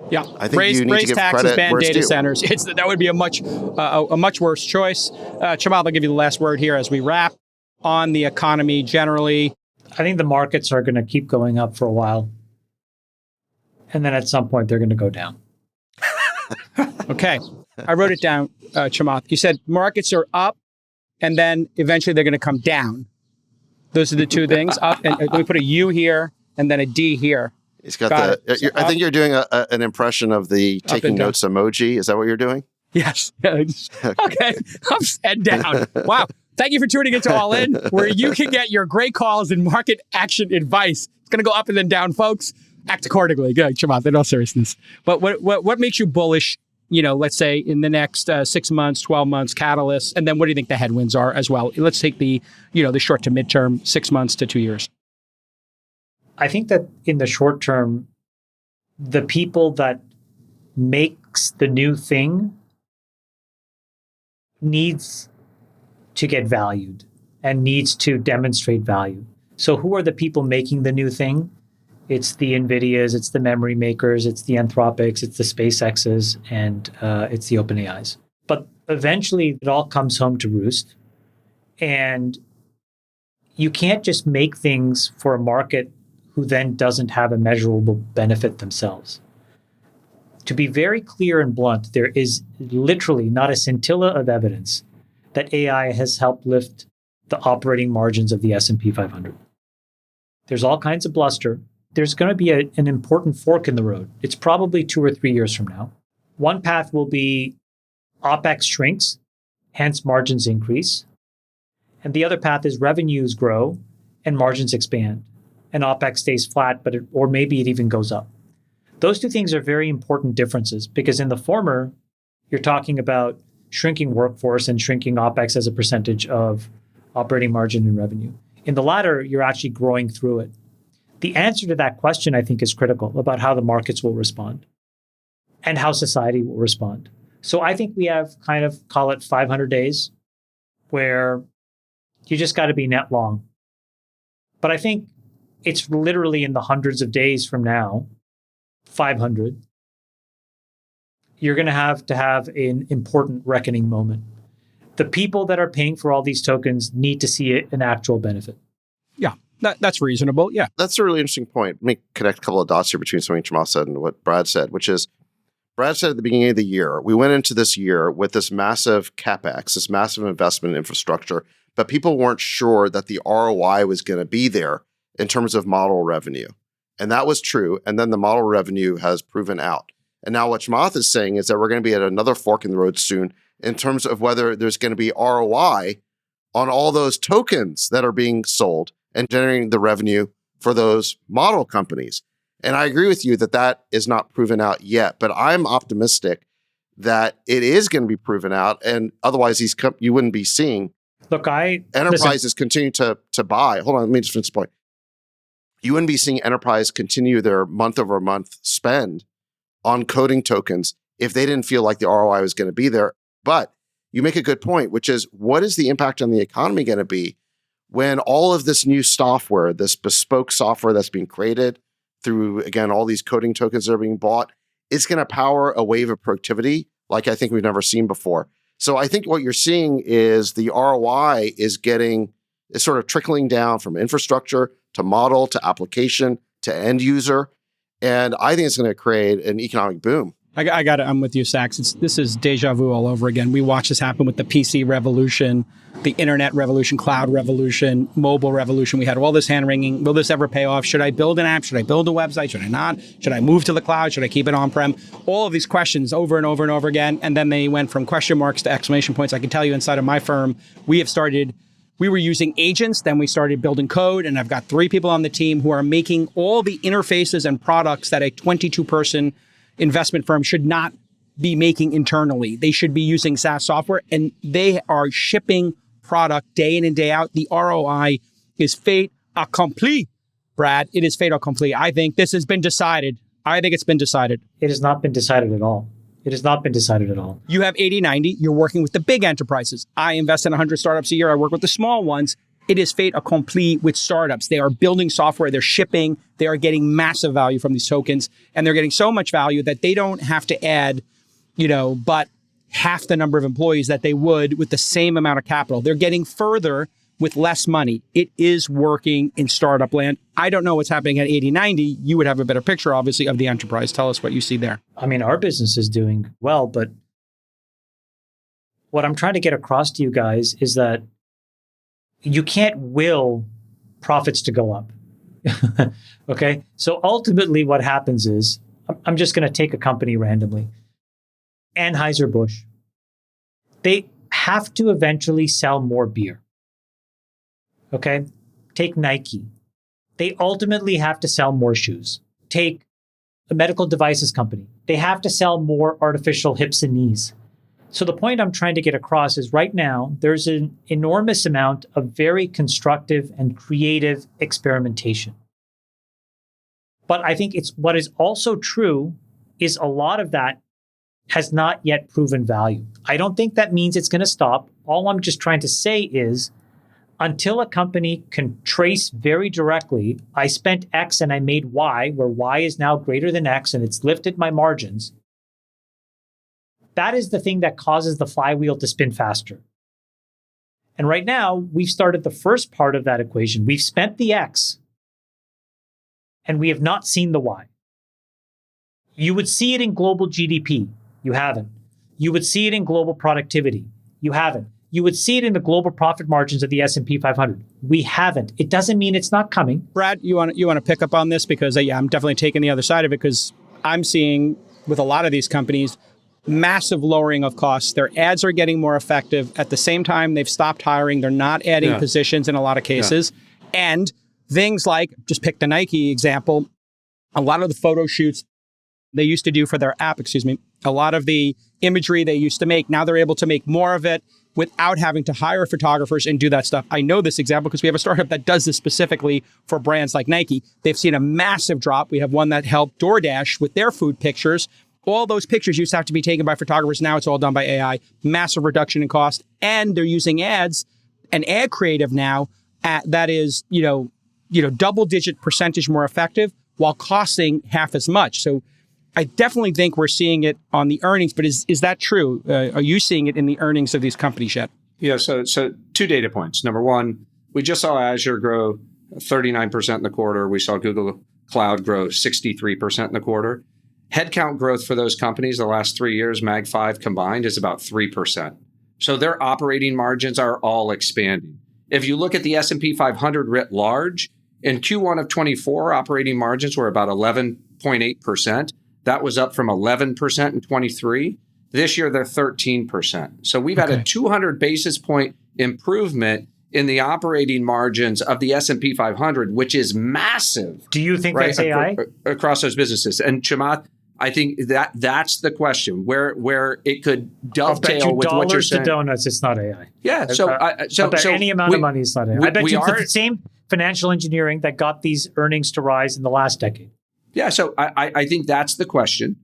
Speaker 4: yeah,
Speaker 1: I think you need to give
Speaker 4: taxes,
Speaker 1: credit
Speaker 4: ban
Speaker 1: where it's
Speaker 4: data
Speaker 1: due.
Speaker 4: centers. That would be a much worse choice. Chamath, I'll give you the last word here as we wrap on the economy generally.
Speaker 3: I think the markets are going to keep going up for a while. And then at some point, they're going to go down.
Speaker 4: Okay. I wrote it down, Chamath. You said markets are up, and then eventually they're going to come down. Those are the two things. Up, and let me put a U here, and then a D here.
Speaker 1: He's got I think you're doing an impression of the taking notes emoji. Is that what you're doing?
Speaker 4: Yes. Okay. Upside down. Wow. Thank you for tuning into All In, where you can get your great calls and market action advice. It's going to go up and then down, folks. Act accordingly. Good, Chamath, in all seriousness. But what makes you bullish, let's say in the next 6 months, 12 months, catalysts, and then what do you think the headwinds are as well? Let's take the short to midterm, 6 months to 2 years.
Speaker 3: I think that in the short term, the people that makes the new thing needs to get valued and needs to demonstrate value. So who are the people making the new thing? It's the NVIDIAs, it's the memory makers, it's the Anthropics, it's the SpaceXs, and it's the OpenAIs. But eventually it all comes home to roost. And you can't just make things for a market who then doesn't have a measurable benefit themselves. To be very clear and blunt, there is literally not a scintilla of evidence that AI has helped lift the operating margins of the S&P 500. There's all kinds of bluster. There's going to be an important fork in the road. It's probably 2 or 3 years from now. One path will be OpEx shrinks, hence margins increase. And the other path is revenues grow and margins expand. And OpEx stays flat, or maybe it even goes up. Those two things are very important differences because in the former, you're talking about shrinking workforce and shrinking OpEx as a percentage of operating margin and revenue. In the latter, you're actually growing through it. The answer to that question, I think, is critical about how the markets will respond and how society will respond. So I think we have kind of, call it 500 days where you just got to be net long. But I think it's literally in the hundreds of days from now, 500, you're going to have an important reckoning moment. The people that are paying for all these tokens need to see an actual benefit.
Speaker 4: Yeah, that's reasonable. Yeah.
Speaker 1: That's a really interesting point. Let me connect a couple of dots here between something Jamal said and what Brad said, which is Brad said at the beginning of the year, we went into this year with this massive CapEx, this massive investment in infrastructure, but people weren't sure that the ROI was going to be there in terms of model revenue. And that was true. And then the model revenue has proven out. And now what Chamath is saying is that we're going to be at another fork in the road soon in terms of whether there's going to be ROI on all those tokens that are being sold and generating the revenue for those model companies. And I agree with you that that is not proven out yet, but I'm optimistic that it is going to be proven out. And otherwise, you wouldn't be seeing enterprises continue to buy. Hold on, let me just finish the point. You wouldn't be seeing enterprise continue their month-over-month spend on coding tokens if they didn't feel like the ROI was going to be there. But you make a good point, which is what is the impact on the economy going to be when all of this new software, this bespoke software that's being created through, again, all these coding tokens that are being bought, it's going to power a wave of productivity like I think we've never seen before. So I think what you're seeing is the ROI is sort of trickling down from infrastructure to model to application to end user. And I think it's going to create an economic boom.
Speaker 4: I got it. I'm with you, Sachs. This is deja vu all over again. We watched this happen with the PC revolution, the internet revolution, cloud revolution, mobile revolution. We had all this hand-wringing. Will this ever pay off? Should I build an app? Should I build a website? Should I not? Should I move to the cloud? Should I keep it on-prem? All of these questions over and over and over again. And then they went from question marks to exclamation points. I can tell you inside of my firm, we were using agents, then we started building code, and I've got 3 people on the team who are making all the interfaces and products that a 22-person investment firm should not be making internally. They should be using SaaS software, and they are shipping product day in and day out. The ROI is fait accompli, Brad. It is fait accompli. I think this has been decided. I think it's been decided.
Speaker 3: It has not been decided at all. It has not been decided at all.
Speaker 4: You have 80-90. You're working with the big enterprises. I invest in 100 startups a year. I work with the small ones. It is fait accompli with startups. They are building software. They're shipping. They are getting massive value from these tokens. And they're getting so much value that they don't have to add, but half the number of employees that they would with the same amount of capital. They're getting further with less money. It is working in startup land. I don't know what's happening at 80-90. You would have a better picture, obviously, of the enterprise. Tell us what you see there.
Speaker 3: I mean, our business is doing well, but what I'm trying to get across to you guys is that you can't will profits to go up. Okay? So ultimately what happens is, I'm just going to take a company randomly. Anheuser-Busch. They have to eventually sell more beer. Okay? Take Nike. They ultimately have to sell more shoes. Take a medical devices company. They have to sell more artificial hips and knees. So the point I'm trying to get across is right now, there's an enormous amount of very constructive and creative experimentation. But I think what is also true is a lot of that has not yet proven value. I don't think that means it's going to stop. All I'm just trying to say is until a company can trace very directly, I spent X and I made Y, where Y is now greater than X and it's lifted my margins. That is the thing that causes the flywheel to spin faster. And right now, we've started the first part of that equation. We've spent the X, and we have not seen the Y. You would see it in global GDP. You haven't. You would see it in global productivity. You haven't. You would see it in the global profit margins of the S&P 500. We haven't. It doesn't mean it's not coming.
Speaker 4: Brad, you want to pick up on this? Because I'm definitely taking the other side of it, because I'm seeing with a lot of these companies, massive lowering of costs. Their ads are getting more effective. At the same time, they've stopped hiring. They're not adding positions in a lot of cases. And things like, just pick the Nike example, a lot of the photo shoots they used to do for their app, a lot of the imagery they used to make, now they're able to make more of it without having to hire photographers and do that stuff. I know this example because we have a startup that does this specifically for brands like Nike. They've seen a massive drop. We have one that helped DoorDash with their food pictures. All those pictures used to have to be taken by photographers. Now it's all done by AI. Massive reduction in cost. And they're using ads, an ad creative now that is, double-digit percentage more effective while costing half as much. So I definitely think we're seeing it on the earnings, but is that true? Are you seeing it in the earnings of these companies yet?
Speaker 7: Yeah, so 2 data points. Number one, we just saw Azure grow 39% in the quarter. We saw Google Cloud grow 63% in the quarter. Headcount growth for those companies the last 3 years, Mag 5 combined, is about 3%. So their operating margins are all expanding. If you look at the S&P 500 writ large, in Q1 of 24, operating margins were about 11.8%. That was up from 11% in 23. This year, they're 13%. So we've had a 200 basis point improvement in the operating margins of the S&P 500, which is massive.
Speaker 3: Do you think that's AI?
Speaker 7: Across those businesses. And Chamath, I think that's the question, where it could dovetail with what you're saying.
Speaker 3: $2 to donuts, it's not AI.
Speaker 7: Yeah. So
Speaker 3: any amount of money is not AI. I bet you it's the same financial engineering that got these earnings to rise in the last decade.
Speaker 7: Yeah. So I think that's the question.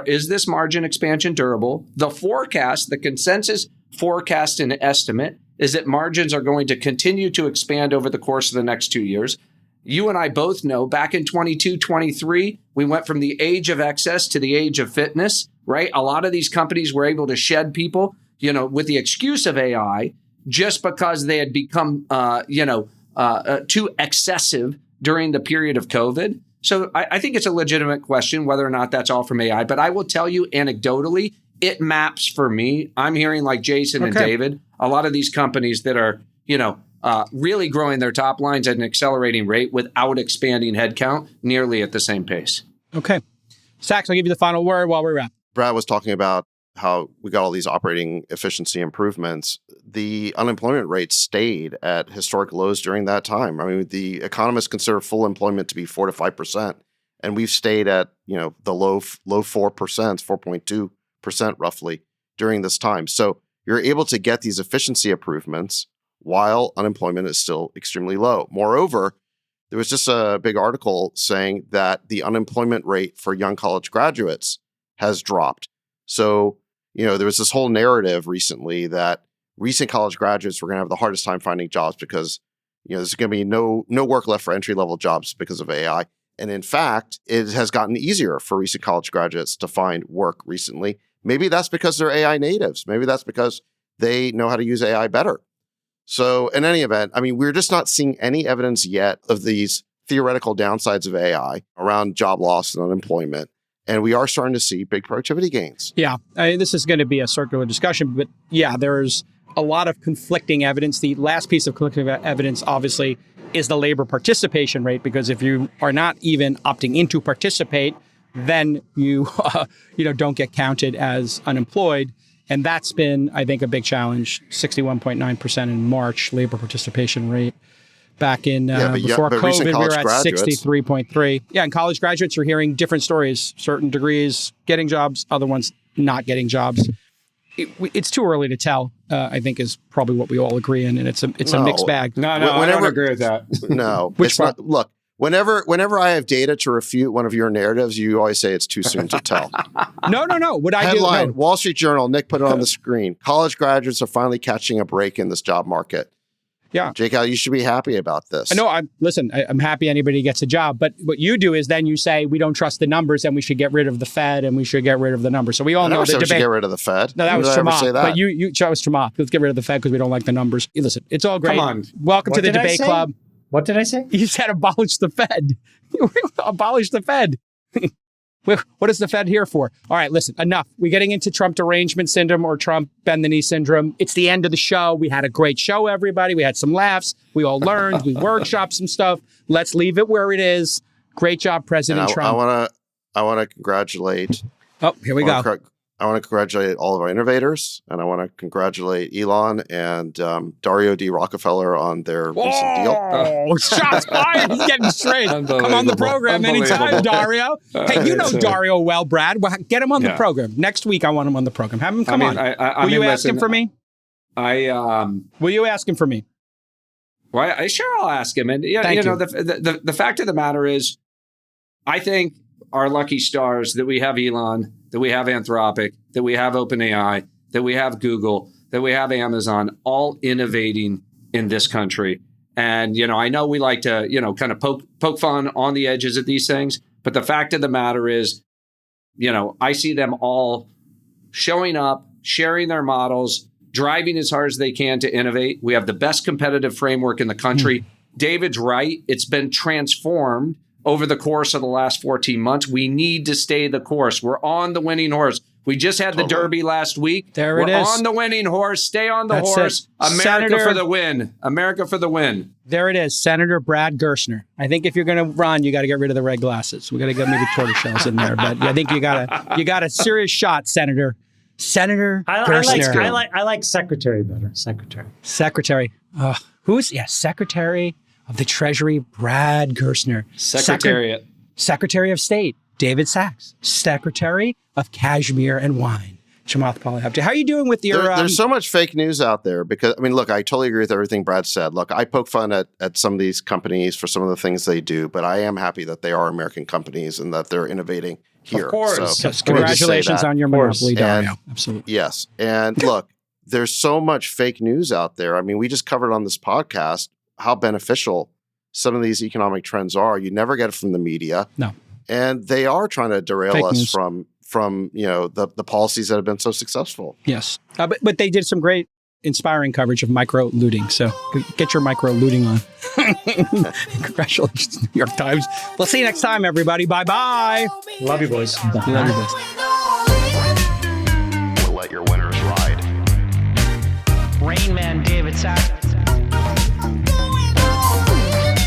Speaker 7: Is this margin expansion durable? The forecast, the consensus forecast and estimate is that margins are going to continue to expand over the course of the next 2 years. You and I both know back in 22, 23, we went from the age of excess to the age of fitness, right? A lot of these companies were able to shed people, with the excuse of AI, just because they had become, too excessive during the period of COVID. So I think it's a legitimate question whether or not that's all from AI. But I will tell you anecdotally, it maps for me. I'm hearing like Jason and David, a lot of these companies that are, really growing their top lines at an accelerating rate without expanding headcount nearly at the same pace.
Speaker 4: Okay. Sachs, I'll give you the final word while we wrap.
Speaker 1: Brad was talking about how we got all these operating efficiency improvements. The unemployment rate stayed at historic lows during that time. I mean, the economists consider full employment to be 4 to 5%, and we've stayed at the low 4%, 4.2% roughly during this time. So you're able to get these efficiency improvements while unemployment is still extremely low. Moreover, there was just a big article saying that the unemployment rate for young college graduates has dropped. So, there was this whole narrative recently that recent college graduates were going to have the hardest time finding jobs because, there's going to be no work left for entry-level jobs because of AI. And in fact, it has gotten easier for recent college graduates to find work recently. Maybe that's because they're AI natives. Maybe that's because they know how to use AI better. So in any event, I mean, we're just not seeing any evidence yet of these theoretical downsides of AI around job loss and unemployment. And we are starting to see big productivity gains.
Speaker 4: Yeah, this is going to be a circular discussion, but yeah, there's a lot of conflicting evidence. The last piece of conflicting evidence, obviously, is the labor participation rate, because if you are not even opting in to participate, then you don't get counted as unemployed. And that's been, I think, a big challenge. 61.9% in March, labor participation rate. Back in before COVID, we were at 63.3. Yeah, and college graduates are hearing different stories. Certain degrees getting jobs, other ones not getting jobs. It's too early to tell, I think, is probably what we all agree in, and it's a mixed bag.
Speaker 7: No, I don't agree with that.
Speaker 1: No, it's not. Look, whenever I have data to refute one of your narratives, you always say it's too soon to tell.
Speaker 4: No. What I
Speaker 1: Headline,
Speaker 4: do?
Speaker 1: Wall Street Journal. Nick put it on the screen. College graduates are finally catching a break in this job market.
Speaker 4: Yeah.
Speaker 1: Jake, you should be happy about this.
Speaker 4: No, I'm happy anybody gets a job. But what you do is then you say we don't trust the numbers and we should get rid of the Fed and we should get rid of the numbers. So we all know the debate.
Speaker 1: We should get rid of the Fed.
Speaker 4: No, that was Chamath. But you chose Chamath. Let's get rid of the Fed because we don't like the numbers. Listen, it's all great.
Speaker 7: Come on.
Speaker 4: Welcome to the debate club.
Speaker 3: What did I say?
Speaker 4: You said abolish the Fed. Abolish the Fed. What is the Fed here for? All right, listen, enough. We're getting into Trump derangement syndrome or Trump bend the knee syndrome. It's the end of the show. We had a great show, everybody. We had some laughs. We all learned. We workshopped some stuff. Let's leave it where it is. Great job, President Trump.
Speaker 1: I want to congratulate.
Speaker 4: Oh, here we go.
Speaker 1: I want to congratulate all of our innovators, and I want to congratulate Elon and Dario D. Rockefeller on their recent deal.
Speaker 4: Oh, shots fired. He's getting straight. Come on the program anytime, Dario. Hey, you know Dario well, Brad. Get him on the program. Next week, I want him on the program. Have him come on. Will you ask him for me? Will you ask him for me?
Speaker 7: Well, sure, I'll ask him. And the fact of the matter is, I think our lucky stars that we have Elon, that we have Anthropic, that we have OpenAI, that we have Google, that we have Amazon, all innovating in this country. And, I know we like to, kind of poke fun on the edges of these things. But the fact of the matter is, I see them all showing up, sharing their models, driving as hard as they can to innovate. We have the best competitive framework in the country. David's right. It's been transformed over the course of the last 14 months. We need to stay the course. We're on the winning horse. We just had the Derby last week.
Speaker 4: There it is.
Speaker 7: We're on the winning horse. Stay on the horse. America for the win. America for the win.
Speaker 4: There it is, Senator Brad Gerstner. I think if you're going to run, you got to get rid of the red glasses. We got to get maybe tortoiseshells in there, but I think you got a serious shot, Senator Gerstner.
Speaker 3: I like secretary better. Secretary.
Speaker 4: Secretary of the Treasury, Brad Gerstner.
Speaker 7: Secretariat.
Speaker 4: Secretary of State, David Sachs. Secretary of Cashmere and Wine, Chamath Palihapitiya. How are you doing with your...
Speaker 1: There's so much fake news out there because, look, I totally agree with everything Brad said. Look, I poke fun at some of these companies for some of the things they do, but I am happy that they are American companies and that they're innovating here.
Speaker 3: Of course.
Speaker 1: So,
Speaker 4: congratulations on your monopoly, Dario. Absolutely.
Speaker 1: Yes. And look, there's so much fake news out there. We just covered on this podcast how beneficial some of these economic trends are. You never get it from the media.
Speaker 4: No.
Speaker 1: And they are trying to derail
Speaker 4: Fake
Speaker 1: us
Speaker 4: news.
Speaker 1: from the policies that have been so successful.
Speaker 4: Yes. But they did some great, inspiring coverage of micro looting. So get your micro looting on. Congratulations, New York Times. We'll see you next time, everybody. Bye-bye.
Speaker 3: Love you, boys.
Speaker 4: Love you, boys.
Speaker 5: We'll let your winners ride.
Speaker 6: Rain Man David Sachs.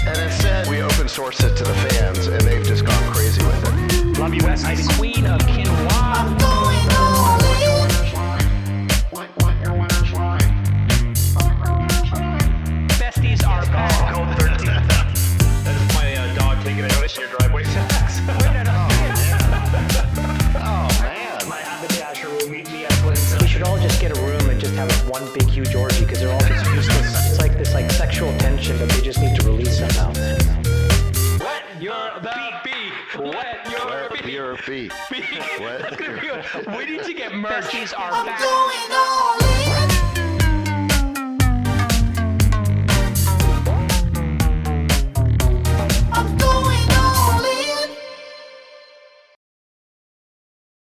Speaker 5: And instead, we open source it to the fans, and they've just gone crazy with it.
Speaker 6: Love you, Bestie. The Queen of Quinoa. Besties are back.
Speaker 5: That is my dog taking a notice in your driveway.
Speaker 6: We should all just get a room and just have one big huge orgy because they're all just useless. It's like this sexual tension that they just need to release somehow.
Speaker 5: Wet your beak. Wet your beak.
Speaker 6: We need to get merch. Besties are back.
Speaker 11: I'm going all in.